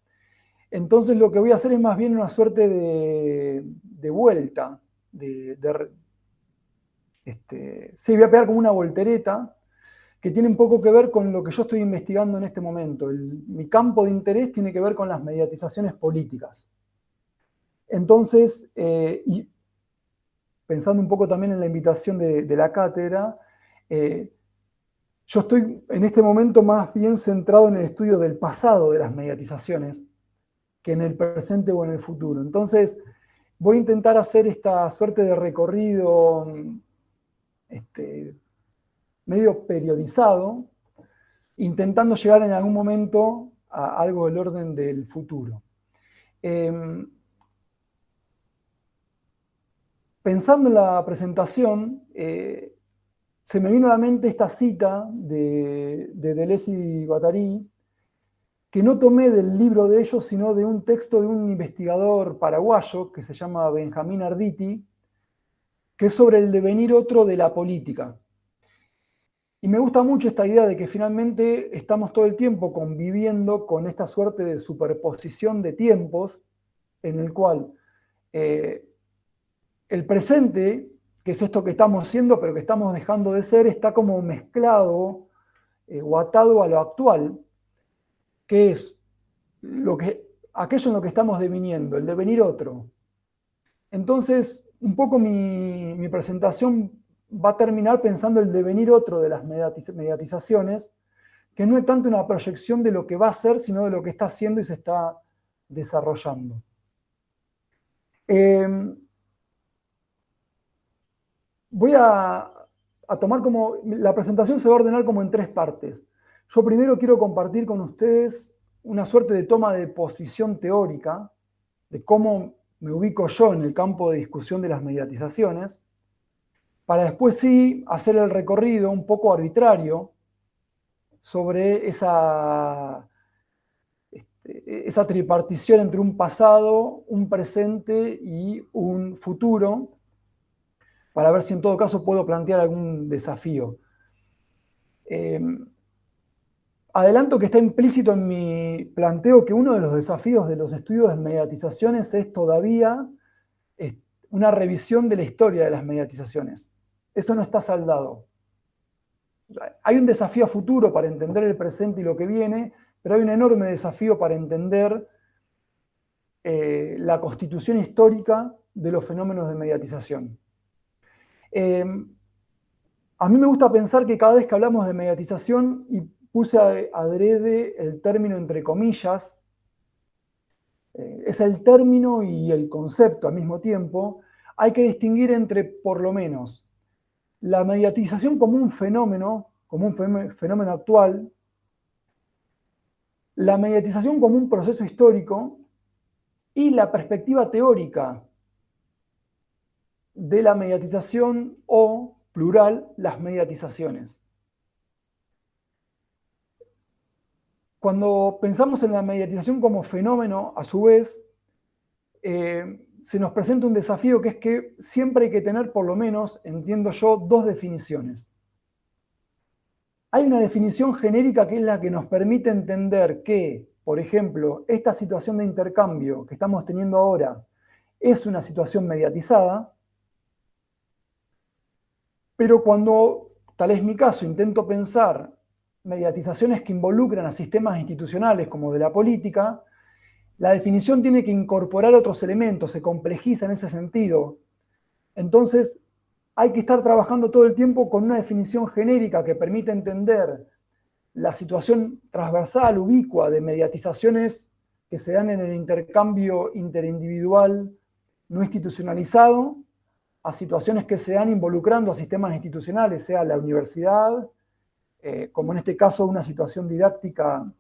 Entonces lo que voy a hacer es más bien una suerte de vuelta. Sí, voy a pegar como una voltereta que tiene un poco que ver con lo que yo estoy investigando en este momento. Mi campo de interés tiene que ver con las mediatizaciones políticas. Entonces, y pensando un poco también en la invitación de la cátedra, yo estoy en este momento más bien centrado en el estudio del pasado de las mediatizaciones que en el presente o en el futuro. Entonces, voy a intentar hacer esta suerte de recorrido medio periodizado, intentando llegar en algún momento a algo del orden del futuro. pensando en la presentación, se me vino a la mente esta cita de Deleuze y Guattari, que no tomé del libro de ellos, sino de un texto de un investigador paraguayo que se llama Benjamín Arditi, que es sobre el devenir otro de la política. Y me gusta mucho esta idea de que finalmente estamos todo el tiempo conviviendo con esta suerte de superposición de tiempos en el cual el presente, que es esto que estamos siendo pero que estamos dejando de ser, está como mezclado o atado a lo actual, que es aquello en lo que estamos deviniendo, el devenir otro. Entonces, un poco mi presentación va a terminar pensando el devenir otro de las mediatizaciones, que no es tanto una proyección de lo que va a ser, sino de lo que está haciendo y se está desarrollando. Voy a tomar como, la presentación se va a ordenar como en 3 partes. Yo primero quiero compartir con ustedes una suerte de toma de posición teórica, de cómo me ubico yo en el campo de discusión de las mediatizaciones, para después sí hacer el recorrido un poco arbitrario sobre esa tripartición entre un pasado, un presente y un futuro, para ver si en todo caso puedo plantear algún desafío. Adelanto que está implícito en mi planteo que uno de los desafíos de los estudios de mediatizaciones es todavía una revisión de la historia de las mediatizaciones. Eso no está saldado. Hay un desafío a futuro para entender el presente y lo que viene, pero hay un enorme desafío para entender la constitución histórica de los fenómenos de mediatización. A mí me gusta pensar que cada vez que hablamos de mediatización, y puse adrede el término entre comillas, es el término y el concepto al mismo tiempo, hay que distinguir entre, por lo menos, la mediatización como un fenómeno actual, la mediatización como un proceso histórico y la perspectiva teórica de la mediatización o, plural, las mediatizaciones. Cuando pensamos en la mediatización como fenómeno, a su vez, se nos presenta un desafío que es que siempre hay que tener, por lo menos, entiendo yo, 2 definiciones. Hay una definición genérica que es la que nos permite entender que, por ejemplo, esta situación de intercambio que estamos teniendo ahora es una situación mediatizada, pero cuando, tal es mi caso, intento pensar mediatizaciones que involucran a sistemas institucionales como de la política, la definición tiene que incorporar otros elementos, se complejiza en ese sentido. Entonces, hay que estar trabajando todo el tiempo con una definición genérica que permite entender la situación transversal, ubicua, de mediatizaciones que se dan en el intercambio interindividual no institucionalizado, a situaciones que se dan involucrando a sistemas institucionales, sea la universidad, como en este caso una situación didáctica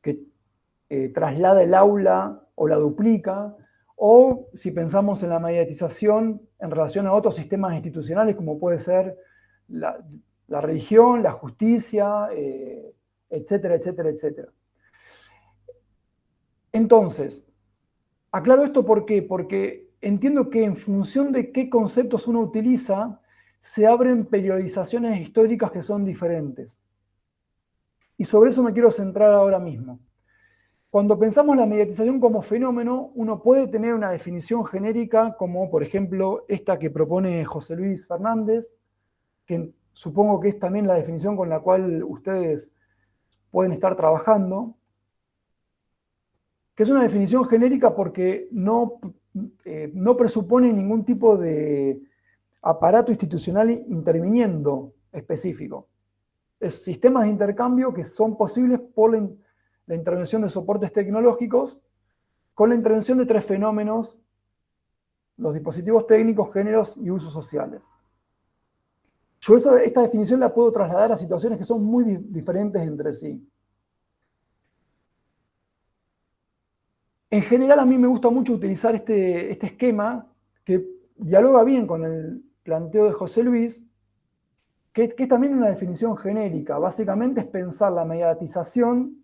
que traslada el aula o la duplica, o si pensamos en la mediatización en relación a otros sistemas institucionales, como puede ser la religión, la justicia, etcétera, etcétera, etcétera. Entonces, aclaro esto ¿por qué? Porque entiendo que en función de qué conceptos uno utiliza, se abren periodizaciones históricas que son diferentes. Y sobre eso me quiero centrar ahora mismo. Cuando pensamos la mediatización como fenómeno, uno puede tener una definición genérica como, por ejemplo, esta que propone José Luis Fernández, que supongo que es también la definición con la cual ustedes pueden estar trabajando, que es una definición genérica porque no presupone ningún tipo de aparato institucional interviniendo específico. Es sistemas de intercambio que son posibles por la intervención de soportes tecnológicos con la intervención de 3 fenómenos: los dispositivos técnicos, géneros y usos sociales. Yo esta definición la puedo trasladar a situaciones que son muy diferentes entre sí. En general, a mí me gusta mucho utilizar este esquema, que dialoga bien con el planteo de José Luis, que es también una definición genérica. Básicamente es pensar la mediatización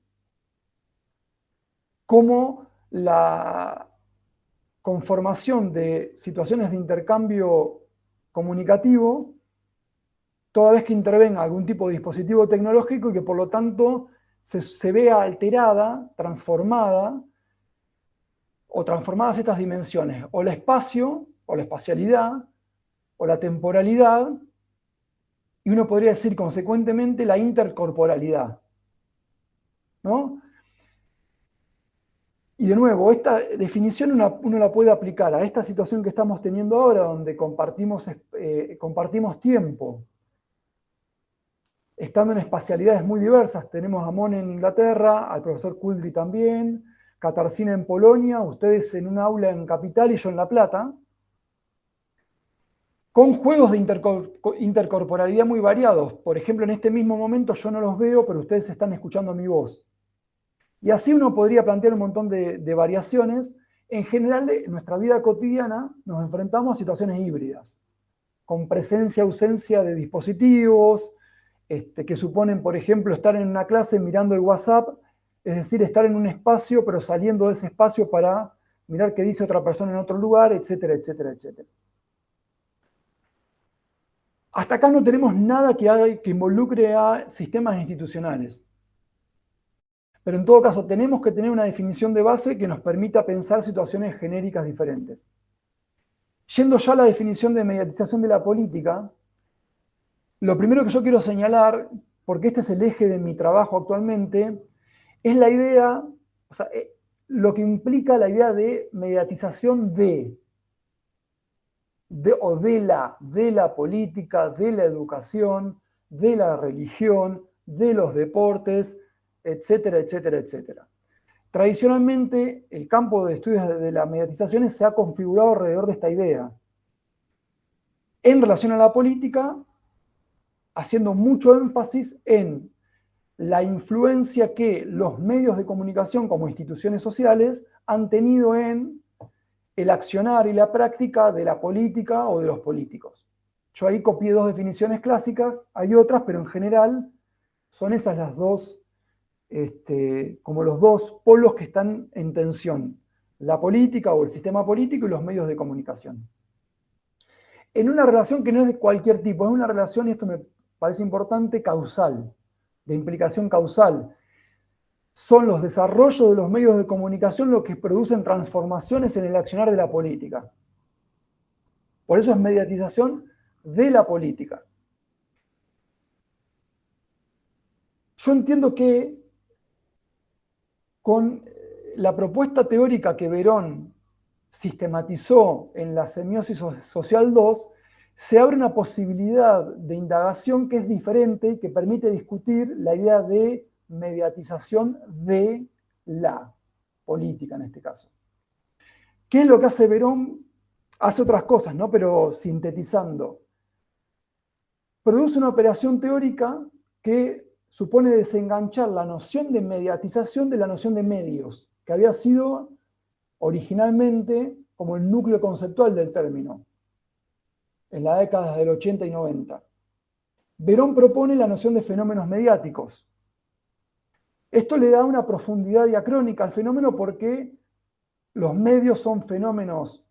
como la conformación de situaciones de intercambio comunicativo toda vez que intervenga algún tipo de dispositivo tecnológico y que por lo tanto se vea alterada, transformada, o transformadas estas dimensiones, o el espacio, o la espacialidad, o la temporalidad, y uno podría decir consecuentemente la intercorporalidad, ¿no? Y de nuevo, esta definición uno la puede aplicar a esta situación que estamos teniendo ahora, donde compartimos tiempo, estando en espacialidades muy diversas. Tenemos a Mone en Inglaterra, al profesor Kuldry también, Katarzyna en Polonia, ustedes en un aula en Capital y yo en La Plata, con juegos de intercorporalidad muy variados. Por ejemplo, en este mismo momento yo no los veo, pero ustedes están escuchando mi voz. Y así uno podría plantear un montón de variaciones. En general, en nuestra vida cotidiana nos enfrentamos a situaciones híbridas, con presencia-ausencia de dispositivos, que suponen, por ejemplo, estar en una clase mirando el WhatsApp, es decir, estar en un espacio, pero saliendo de ese espacio para mirar qué dice otra persona en otro lugar, etcétera, etcétera, etcétera. Hasta acá no tenemos nada que involucre a sistemas institucionales. Pero en todo caso, tenemos que tener una definición de base que nos permita pensar situaciones genéricas diferentes. Yendo ya a la definición de mediatización de la política, lo primero que yo quiero señalar, porque este es el eje de mi trabajo actualmente, es la idea, o sea, lo que implica la idea de mediatización de la política, de la educación, de la religión, de los deportes, etcétera, etcétera, etcétera. Tradicionalmente, el campo de estudios de las mediatizaciones se ha configurado alrededor de esta idea. En relación a la política, haciendo mucho énfasis en la influencia que los medios de comunicación como instituciones sociales han tenido en el accionar y la práctica de la política o de los políticos. Yo ahí copié dos definiciones clásicas, hay otras, pero en general son esas las dos, como los dos polos que están en tensión, la política o el sistema político y los medios de comunicación. En una relación que no es de cualquier tipo, es una relación, y esto me parece importante, causal, de implicación causal. Son los desarrollos de los medios de comunicación los que producen transformaciones en el accionar de la política. Por eso es mediatización de la política. Yo entiendo que con la propuesta teórica que Verón sistematizó en la semiosis social 2, se abre una posibilidad de indagación que es diferente y que permite discutir la idea de mediatización de la política en este caso. ¿Qué es lo que hace Verón? Hace otras cosas, ¿no? Pero sintetizando. Produce una operación teórica que supone desenganchar la noción de mediatización de la noción de medios, que había sido originalmente como el núcleo conceptual del término, en las décadas del 80 y 90. Verón propone la noción de fenómenos mediáticos. Esto le da una profundidad diacrónica al fenómeno porque los medios son fenómenos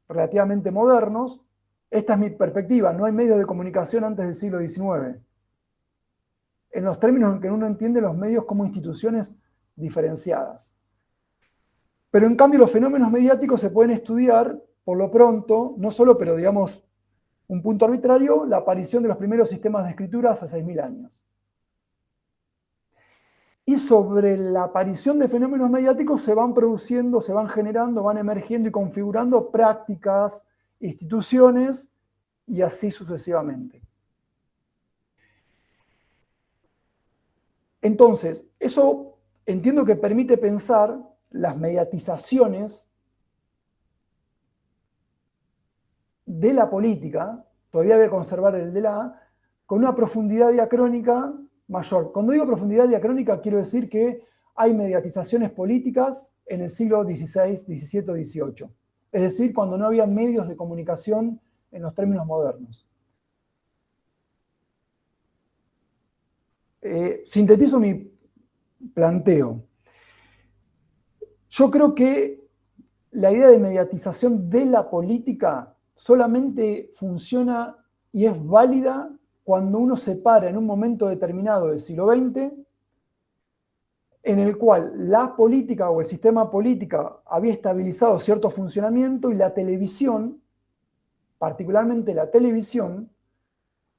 relativamente modernos. Esta es mi perspectiva, no hay medios de comunicación antes del siglo XIX. En los términos en que uno entiende los medios como instituciones diferenciadas. Pero en cambio los fenómenos mediáticos se pueden estudiar, por lo pronto, no solo, pero digamos, un punto arbitrario, la aparición de los primeros sistemas de escritura hace 6.000 años. Y sobre la aparición de fenómenos mediáticos se van produciendo, se van generando, van emergiendo y configurando prácticas, instituciones y así sucesivamente. Entonces, eso entiendo que permite pensar las mediatizaciones de la política, todavía voy a conservar el de la, con una profundidad diacrónica mayor. Cuando digo profundidad diacrónica, quiero decir que hay mediatizaciones políticas en el siglo XVI, XVII, XVIII. Es Es decir, cuando no había medios de comunicación en los términos modernos. Sintetizo mi planteo. Yo creo que la idea de mediatización de la política solamente funciona y es válida cuando uno se para en un momento determinado del siglo XX en el cual la política o el sistema político había estabilizado cierto funcionamiento y la televisión, particularmente la televisión,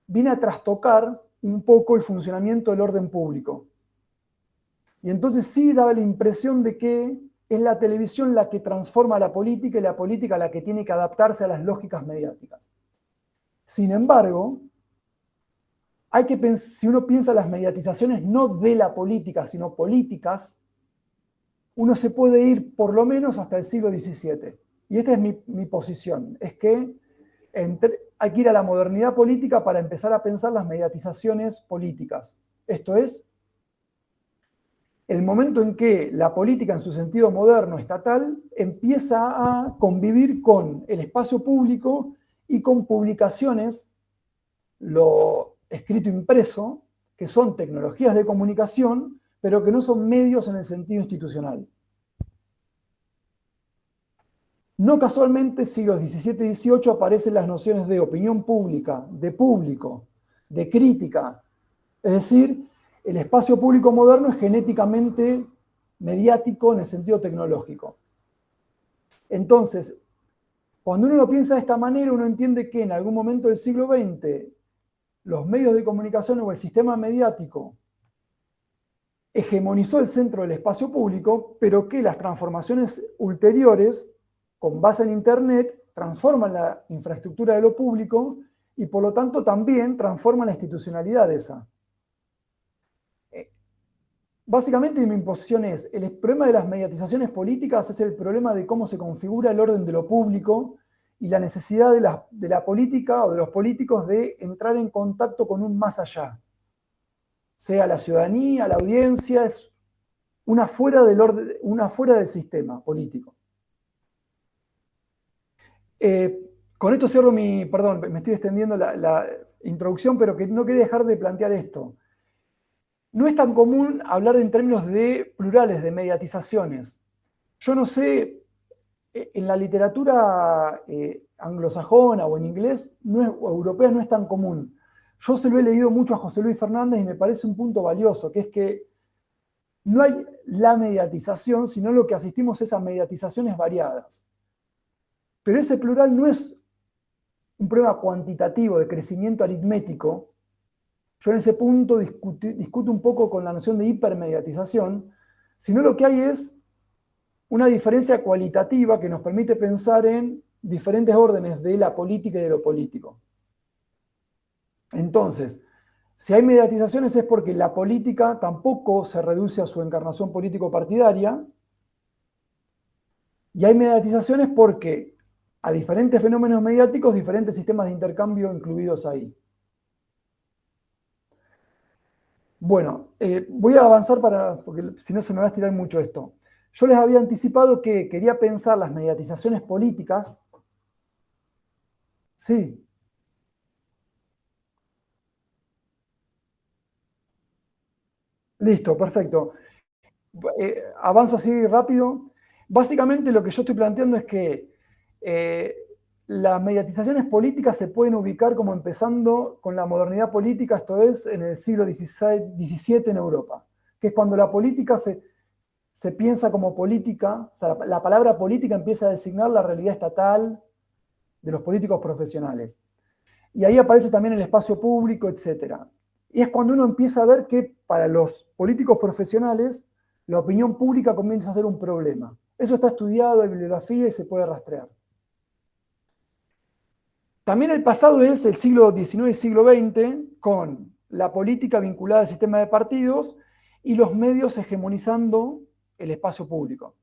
viene a trastocar un poco el funcionamiento del orden público. Y entonces sí daba la impresión de que es la televisión la que transforma la política y la política la que tiene que adaptarse a las lógicas mediáticas. Sin embargo, si uno piensa las mediatizaciones no de la política, sino políticas, uno se puede ir por lo menos hasta el siglo XVII. Y esta es mi posición, es que hay que ir a la modernidad política para empezar a pensar las mediatizaciones políticas. Esto es, el momento en que la política en su sentido moderno estatal empieza a convivir con el espacio público y con publicaciones, lo escrito impreso, que son tecnologías de comunicación, pero que no son medios en el sentido institucional. No casualmente, siglos XVII y XVIII aparecen las nociones de opinión pública, de público, de crítica. Es decir, el espacio público moderno es genéticamente mediático en el sentido tecnológico. Entonces, cuando uno lo piensa de esta manera, uno entiende que en algún momento del siglo XX los medios de comunicación o el sistema mediático hegemonizó el centro del espacio público, pero que las transformaciones ulteriores, con base en Internet, transforman la infraestructura de lo público y por lo tanto también transforman la institucionalidad de esa. Básicamente mi posición es, el problema de las mediatizaciones políticas es el problema de cómo se configura el orden de lo público y la necesidad de la política o de los políticos de entrar en contacto con un más allá. Sea la ciudadanía, la audiencia, es una fuera del sistema político. Con esto cierro perdón, me estoy extendiendo la introducción, pero que no quería dejar de plantear esto. No es tan común hablar en términos de plurales, de mediatizaciones. Yo no sé, en la literatura anglosajona o en inglés o europea no es tan común. Yo se lo he leído mucho a José Luis Fernández y me parece un punto valioso, que es que no hay la mediatización, sino lo que asistimos es a mediatizaciones variadas. Pero ese plural no es un problema cuantitativo de crecimiento aritmético. Yo en ese punto discuto un poco con la noción de hipermediatización, sino lo que hay es una diferencia cualitativa que nos permite pensar en diferentes órdenes de la política y de lo político. Entonces, si hay mediatizaciones es porque la política tampoco se reduce a su encarnación político-partidaria, y hay mediatizaciones porque a diferentes fenómenos mediáticos, diferentes sistemas de intercambio incluidos ahí. Bueno, voy a avanzar porque si no se me va a estirar mucho esto. Yo les había anticipado que quería pensar las mediatizaciones políticas. Sí. Listo, perfecto. Avanzo así rápido. Básicamente lo que yo estoy planteando es que las mediatizaciones políticas se pueden ubicar como empezando con la modernidad política, esto es, en el siglo XVII en Europa, que es cuando la política se piensa como política, o sea, la palabra política empieza a designar la realidad estatal de los políticos profesionales. Y ahí aparece también el espacio público, etc. Y es cuando uno empieza a ver que para los políticos profesionales la opinión pública comienza a ser un problema. Eso está estudiado en bibliografía y se puede rastrear. También el pasado es el siglo XIX y siglo XX, con la política vinculada al sistema de partidos y los medios hegemonizando el espacio público.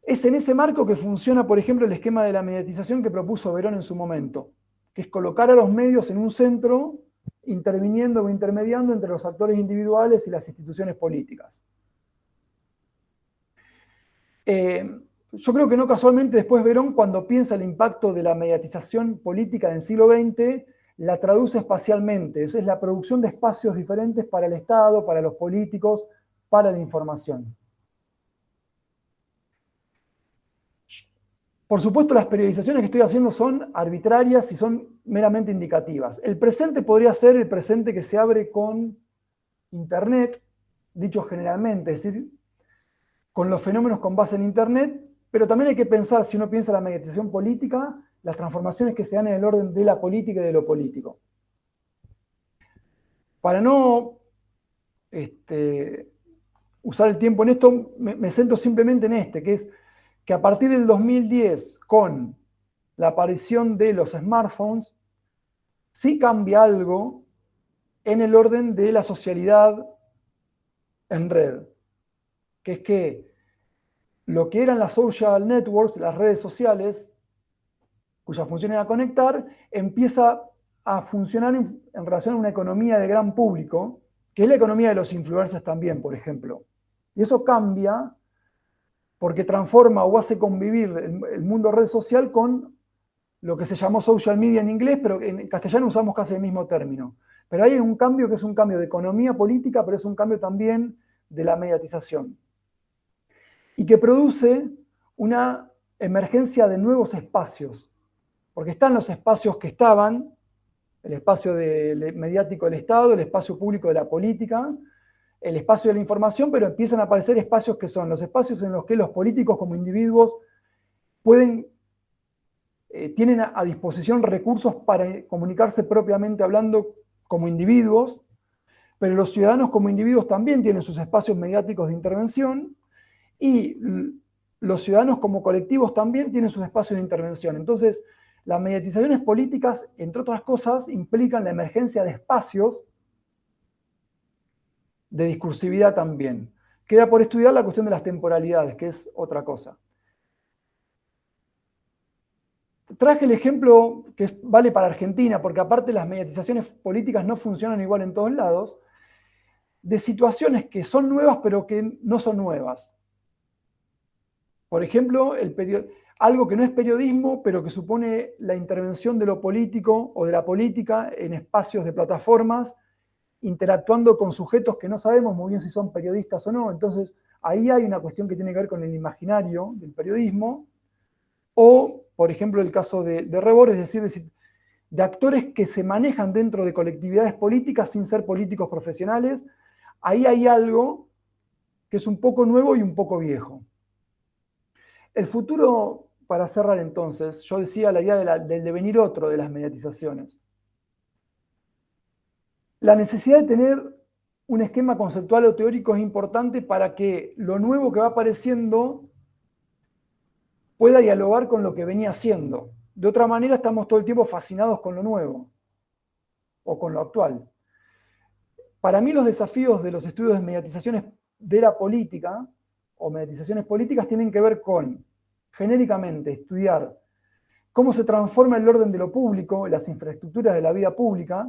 Es en ese marco que funciona, por ejemplo, el esquema de la mediatización que propuso Verón en su momento, que es colocar a los medios en un centro, interviniendo o intermediando entre los actores individuales y las instituciones políticas. Yo creo que no casualmente después Verón, cuando piensa el impacto de la mediatización política del siglo XX, la traduce espacialmente. Es la producción de espacios diferentes para el Estado, para los políticos, para la información. Por supuesto, las periodizaciones que estoy haciendo son arbitrarias y son meramente indicativas. El presente podría ser el presente que se abre con Internet, dicho generalmente, es decir, con los fenómenos con base en Internet, pero también hay que pensar, si uno piensa en la mediatización política, las transformaciones que se dan en el orden de la política y de lo político. Para no usar el tiempo en esto, me centro simplemente en que es que a partir del 2010, con la aparición de los smartphones, sí cambia algo en el orden de la socialidad en red, que es que lo que eran las social networks, las redes sociales, cuya función era conectar, empieza a funcionar en relación a una economía de gran público, que es la economía de los influencers también, por ejemplo. Y eso cambia porque transforma o hace convivir el mundo red social con lo que se llamó social media en inglés, pero en castellano usamos casi el mismo término. Pero hay un cambio que es un cambio de economía política, pero es un cambio también de la mediatización. Y que produce una emergencia de nuevos espacios, porque están los espacios que estaban, el espacio mediático del Estado, el espacio público de la política, el espacio de la información, pero empiezan a aparecer espacios que son los espacios en los que los políticos como individuos tienen a disposición recursos para comunicarse propiamente hablando como individuos, pero los ciudadanos como individuos también tienen sus espacios mediáticos de intervención y los ciudadanos como colectivos también tienen sus espacios de intervención. Entonces, las mediatizaciones políticas, entre otras cosas, implican la emergencia de espacios de discursividad también. Queda por estudiar la cuestión de las temporalidades, que es otra cosa. Traje el ejemplo que vale para Argentina, porque aparte las mediatizaciones políticas no funcionan igual en todos lados, de situaciones que son nuevas pero que no son nuevas. Por ejemplo, algo que no es periodismo, pero que supone la intervención de lo político o de la política en espacios de plataformas, interactuando con sujetos que no sabemos muy bien si son periodistas o no. Entonces, ahí hay una cuestión que tiene que ver con el imaginario del periodismo. O, por ejemplo, el caso de Rebord, es decir, de actores que se manejan dentro de colectividades políticas sin ser políticos profesionales. Ahí hay algo que es un poco nuevo y un poco viejo. El futuro, para cerrar entonces, yo decía la idea del devenir otro de las mediatizaciones. La necesidad de tener un esquema conceptual o teórico es importante para que lo nuevo que va apareciendo pueda dialogar con lo que venía siendo. De otra manera, estamos todo el tiempo fascinados con lo nuevo o con lo actual. Para mí, los desafíos de los estudios de mediatizaciones de la política o mediatizaciones políticas tienen que ver con, genéricamente, estudiar cómo se transforma el orden de lo público, las infraestructuras de la vida pública.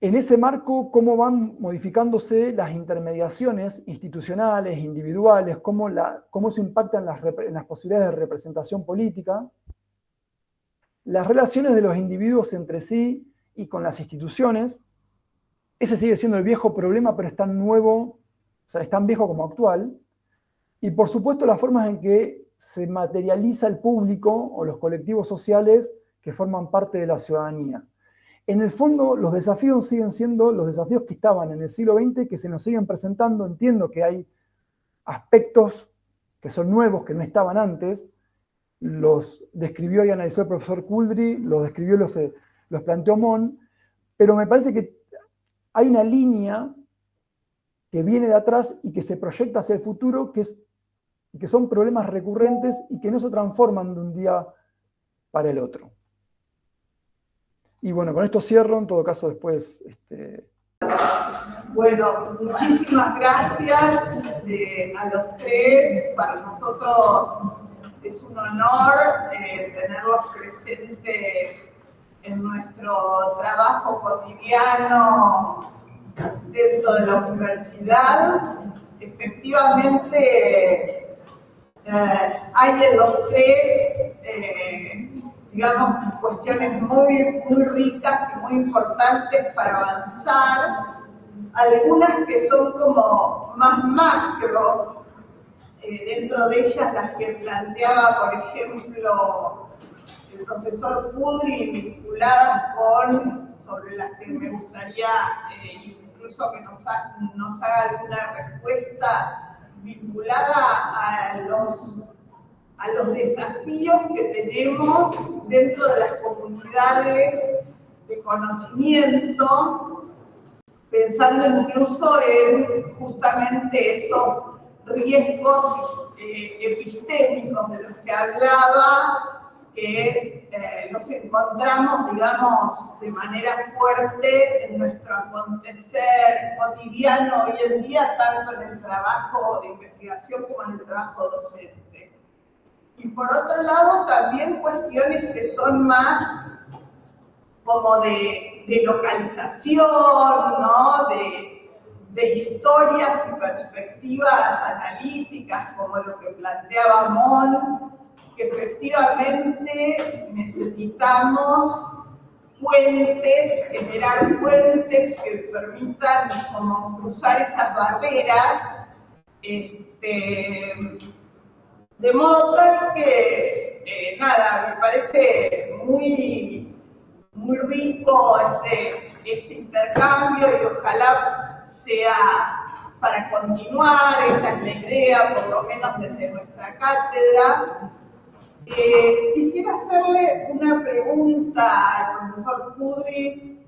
En ese marco, cómo van modificándose las intermediaciones institucionales, individuales, cómo se impactan en las posibilidades de representación política, las relaciones de los individuos entre sí y con las instituciones. Ese sigue siendo el viejo problema, pero es tan nuevo, o sea, es tan viejo como actual. Y por supuesto las formas en que se materializa el público o los colectivos sociales que forman parte de la ciudadanía. En el fondo, los desafíos siguen siendo los desafíos que estaban en el siglo XX, que se nos siguen presentando. Entiendo que hay aspectos que son nuevos, que no estaban antes. Los describió y analizó el profesor Couldry, los describió y los planteó Mon, pero me parece que hay una línea que viene de atrás y que se proyecta hacia el futuro, que son problemas recurrentes y que no se transforman de un día para el otro. Y bueno, con esto cierro, en todo caso después... Bueno, muchísimas gracias a los tres. Para nosotros es un honor tenerlos presentes en nuestro trabajo cotidiano dentro de la universidad. Efectivamente, hay en los tres, digamos, cuestiones muy ricas y muy importantes para avanzar. Algunas que son como más macro, dentro de ellas las que planteaba, por ejemplo, el profesor Kudry, vinculadas sobre las que me gustaría incluso que nos haga alguna respuesta vinculada a los desafíos que tenemos dentro de las comunidades de conocimiento, pensando incluso en justamente esos riesgos epistémicos de los que hablaba, que los encontramos, digamos, de manera fuerte en nuestro acontecer cotidiano hoy en día, tanto en el trabajo de investigación como en el trabajo docente. Y por otro lado, también cuestiones que son más como de localización, ¿no? De historias y perspectivas analíticas, como lo que planteaba Mon, que efectivamente necesitamos puentes, generar puentes que permitan como cruzar esas barreras, de modo tal que, nada, me parece muy rico este intercambio y ojalá sea para continuar, esta es la idea, por lo menos desde nuestra cátedra. Quisiera hacerle una pregunta al profesor Kudry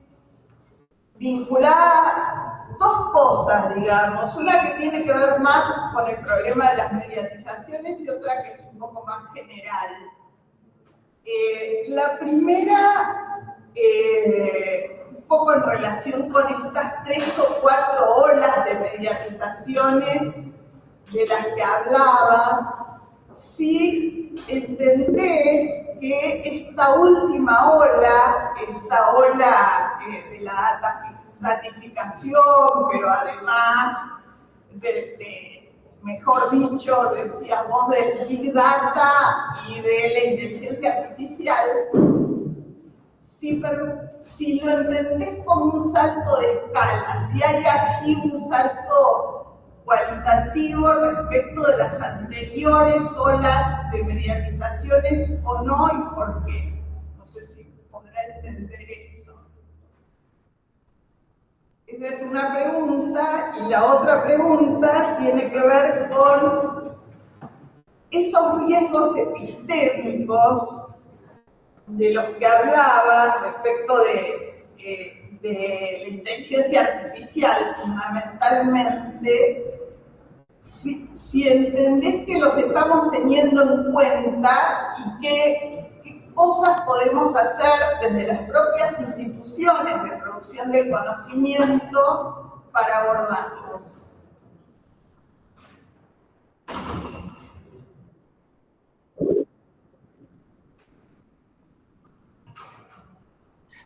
vinculada a dos cosas, digamos, una que tiene que ver más con el problema de las mediatizaciones y otra que es un poco más general. La primera, un poco en relación con estas 3 o 4 olas de mediatizaciones de las que hablaba, si entendés que esta última ola, esta ola de la datificación, pero además mejor dicho, decías vos, del Big Data y de la inteligencia artificial, si lo entendés como un salto de escala, si hay allí un salto cualitativo respecto de las anteriores olas de mediatizaciones o no, y por qué. No sé si podrá entender esto. Esa es una pregunta, y la otra pregunta tiene que ver con esos riesgos epistémicos de los que hablaba respecto de la inteligencia artificial, fundamentalmente, si entendés que los estamos teniendo en cuenta y qué cosas podemos hacer desde las propias instituciones de producción del conocimiento para abordarlos.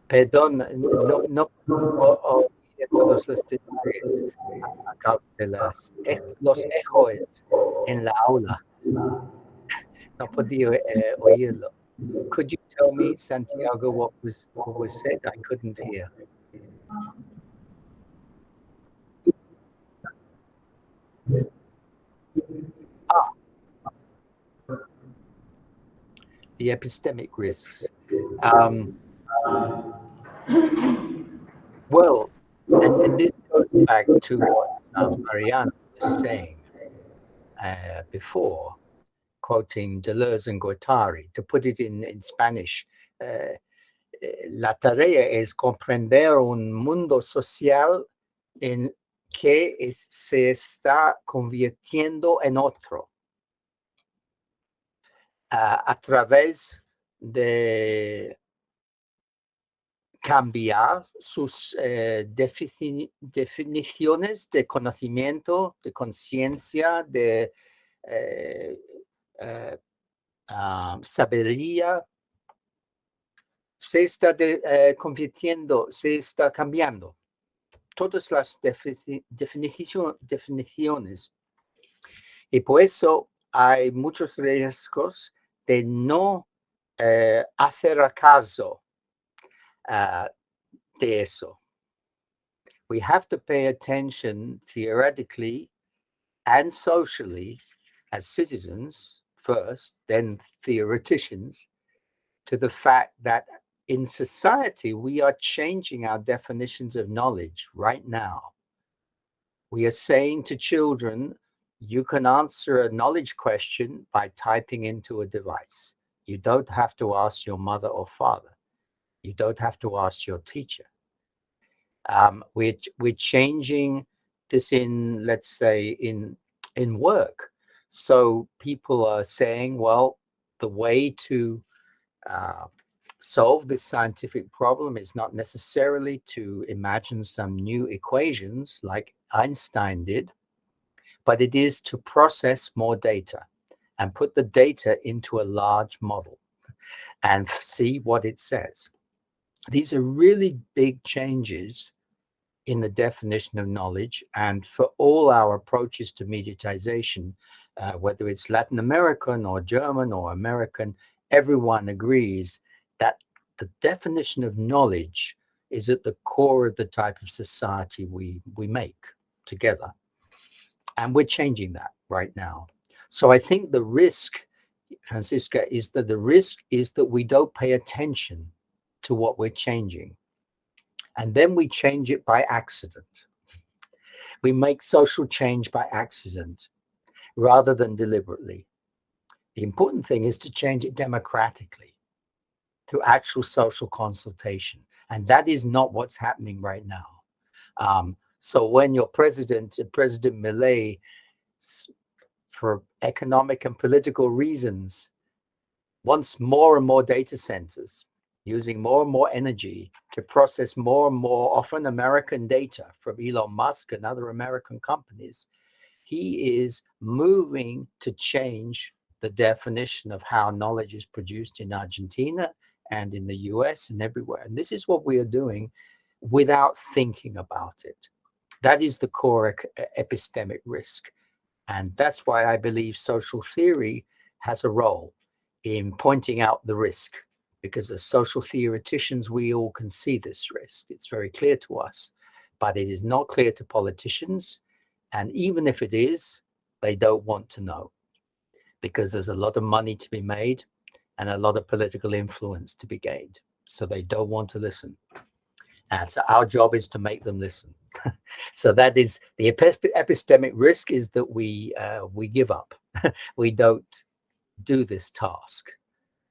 Perdón, no oí todos los detalles a causa de los ecos en la aula. No podía oírlo. Could you tell me, Santiago, what was said? I couldn't hear. The epistemic risks. Well, and this goes back to what Mariana was saying before, quoting Deleuze and Guattari. To put it in Spanish, la tarea es comprender un mundo social en que se está convirtiendo en otro a través de cambiar sus definiciones de conocimiento, de conciencia, de sabiduría. Se está convirtiendo, se está cambiando. Todas las definiciones. Y por eso hay muchos riesgos de no hacer caso de eso. We have to pay attention theoretically and socially as citizens first, then theoreticians, to the fact that in society we are changing our definitions of knowledge right now. We are saying to children, you can answer a knowledge question by typing into a device. You don't have to ask your mother or father. You don't have to ask your teacher. We're changing this in, let's say, in work. So people are saying, well, the way to solve this scientific problem is not necessarily to imagine some new equations like Einstein did, but it is to process more data and put the data into a large model and see what it says. These are really big changes in the definition of knowledge, and for all our approaches to mediatization, whether it's Latin American or German or American, everyone agrees that the definition of knowledge is at the core of the type of society we make together. And we're changing that right now. So I think the risk, Francisca, is that the risk is that we don't pay attention to what we're changing. And then we change it by accident. We make social change by accident rather than deliberately. The important thing is to change it democratically through actual social consultation. And that is not what's happening right now. So when your President Milei, for economic and political reasons, wants more and more data centers, using more and more energy to process more and more, often American data from Elon Musk and other American companies, he is moving to change the definition of how knowledge is produced in Argentina and in the US and everywhere. And this is what we are doing without thinking about it. That is the core epistemic risk. And that's why I believe social theory has a role in pointing out the risk, because as social theoreticians, we all can see this risk. It's very clear to us, but it is not clear to politicians. And even if it is, they don't want to know, because there's a lot of money to be made and a lot of political influence to be gained. So they don't want to listen. And so our job is to make them listen. So that is the epistemic risk, is that we give up. We don't do this task.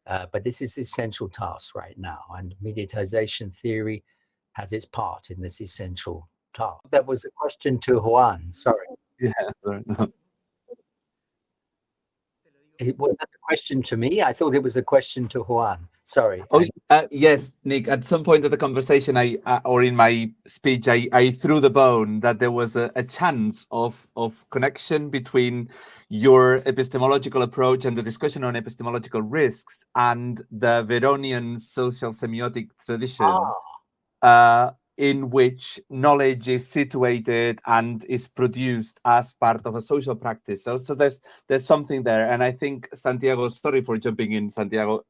But this is the essential task right now. And mediatization theory has its part in this essential task. That was a question to Juan. Sorry. Yeah, sorry. No. It was that a question to me? I thought it was a question to Juan. Sorry. Oh, yes, Nick. At some point of the conversation, or in my speech, I threw the bone that there was a chance of connection between your epistemological approach and the discussion on epistemological risks and the Veronian social semiotic tradition, in which knowledge is situated and is produced as part of a social practice. So there's something there, and I think Santiago. Sorry for jumping in, Santiago.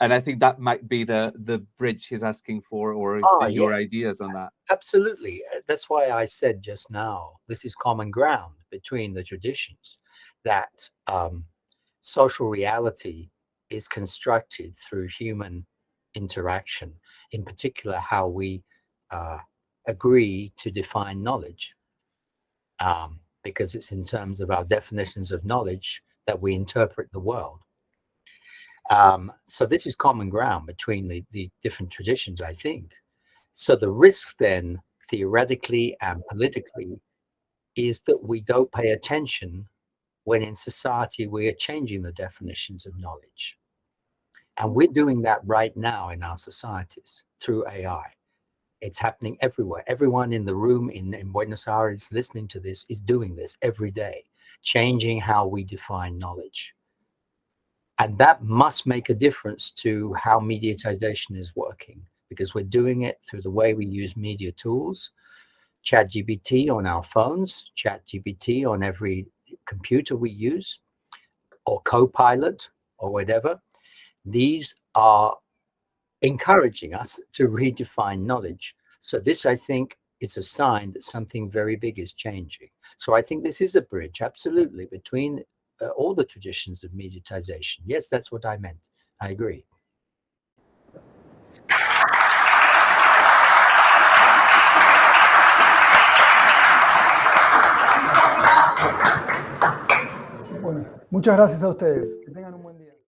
And I think that might be the bridge he's asking for, or your ideas on that. Absolutely. That's why I said just now, this is common ground between the traditions, that social reality is constructed through human interaction, in particular how we agree to define knowledge, because it's in terms of our definitions of knowledge that we interpret the world. So this is common ground between the different traditions, I think. So the risk then, theoretically and politically, is that we don't pay attention when in society we are changing the definitions of knowledge. And we're doing that right now in our societies through AI. It's happening everywhere. Everyone in the room in Buenos Aires listening to this is doing this every day, changing how we define knowledge. And that must make a difference to how mediatization is working, because we're doing it through the way we use media tools, ChatGPT on our phones, ChatGPT on every computer we use. or Copilot or whatever, these are encouraging us to redefine knowledge. So this, I think, is a sign that something very big is changing. So I think this is a bridge, absolutely, between all the traditions of mediatization. Yes, that's what I meant. I agree. Bueno, muchas gracias a ustedes. Que tengan un buen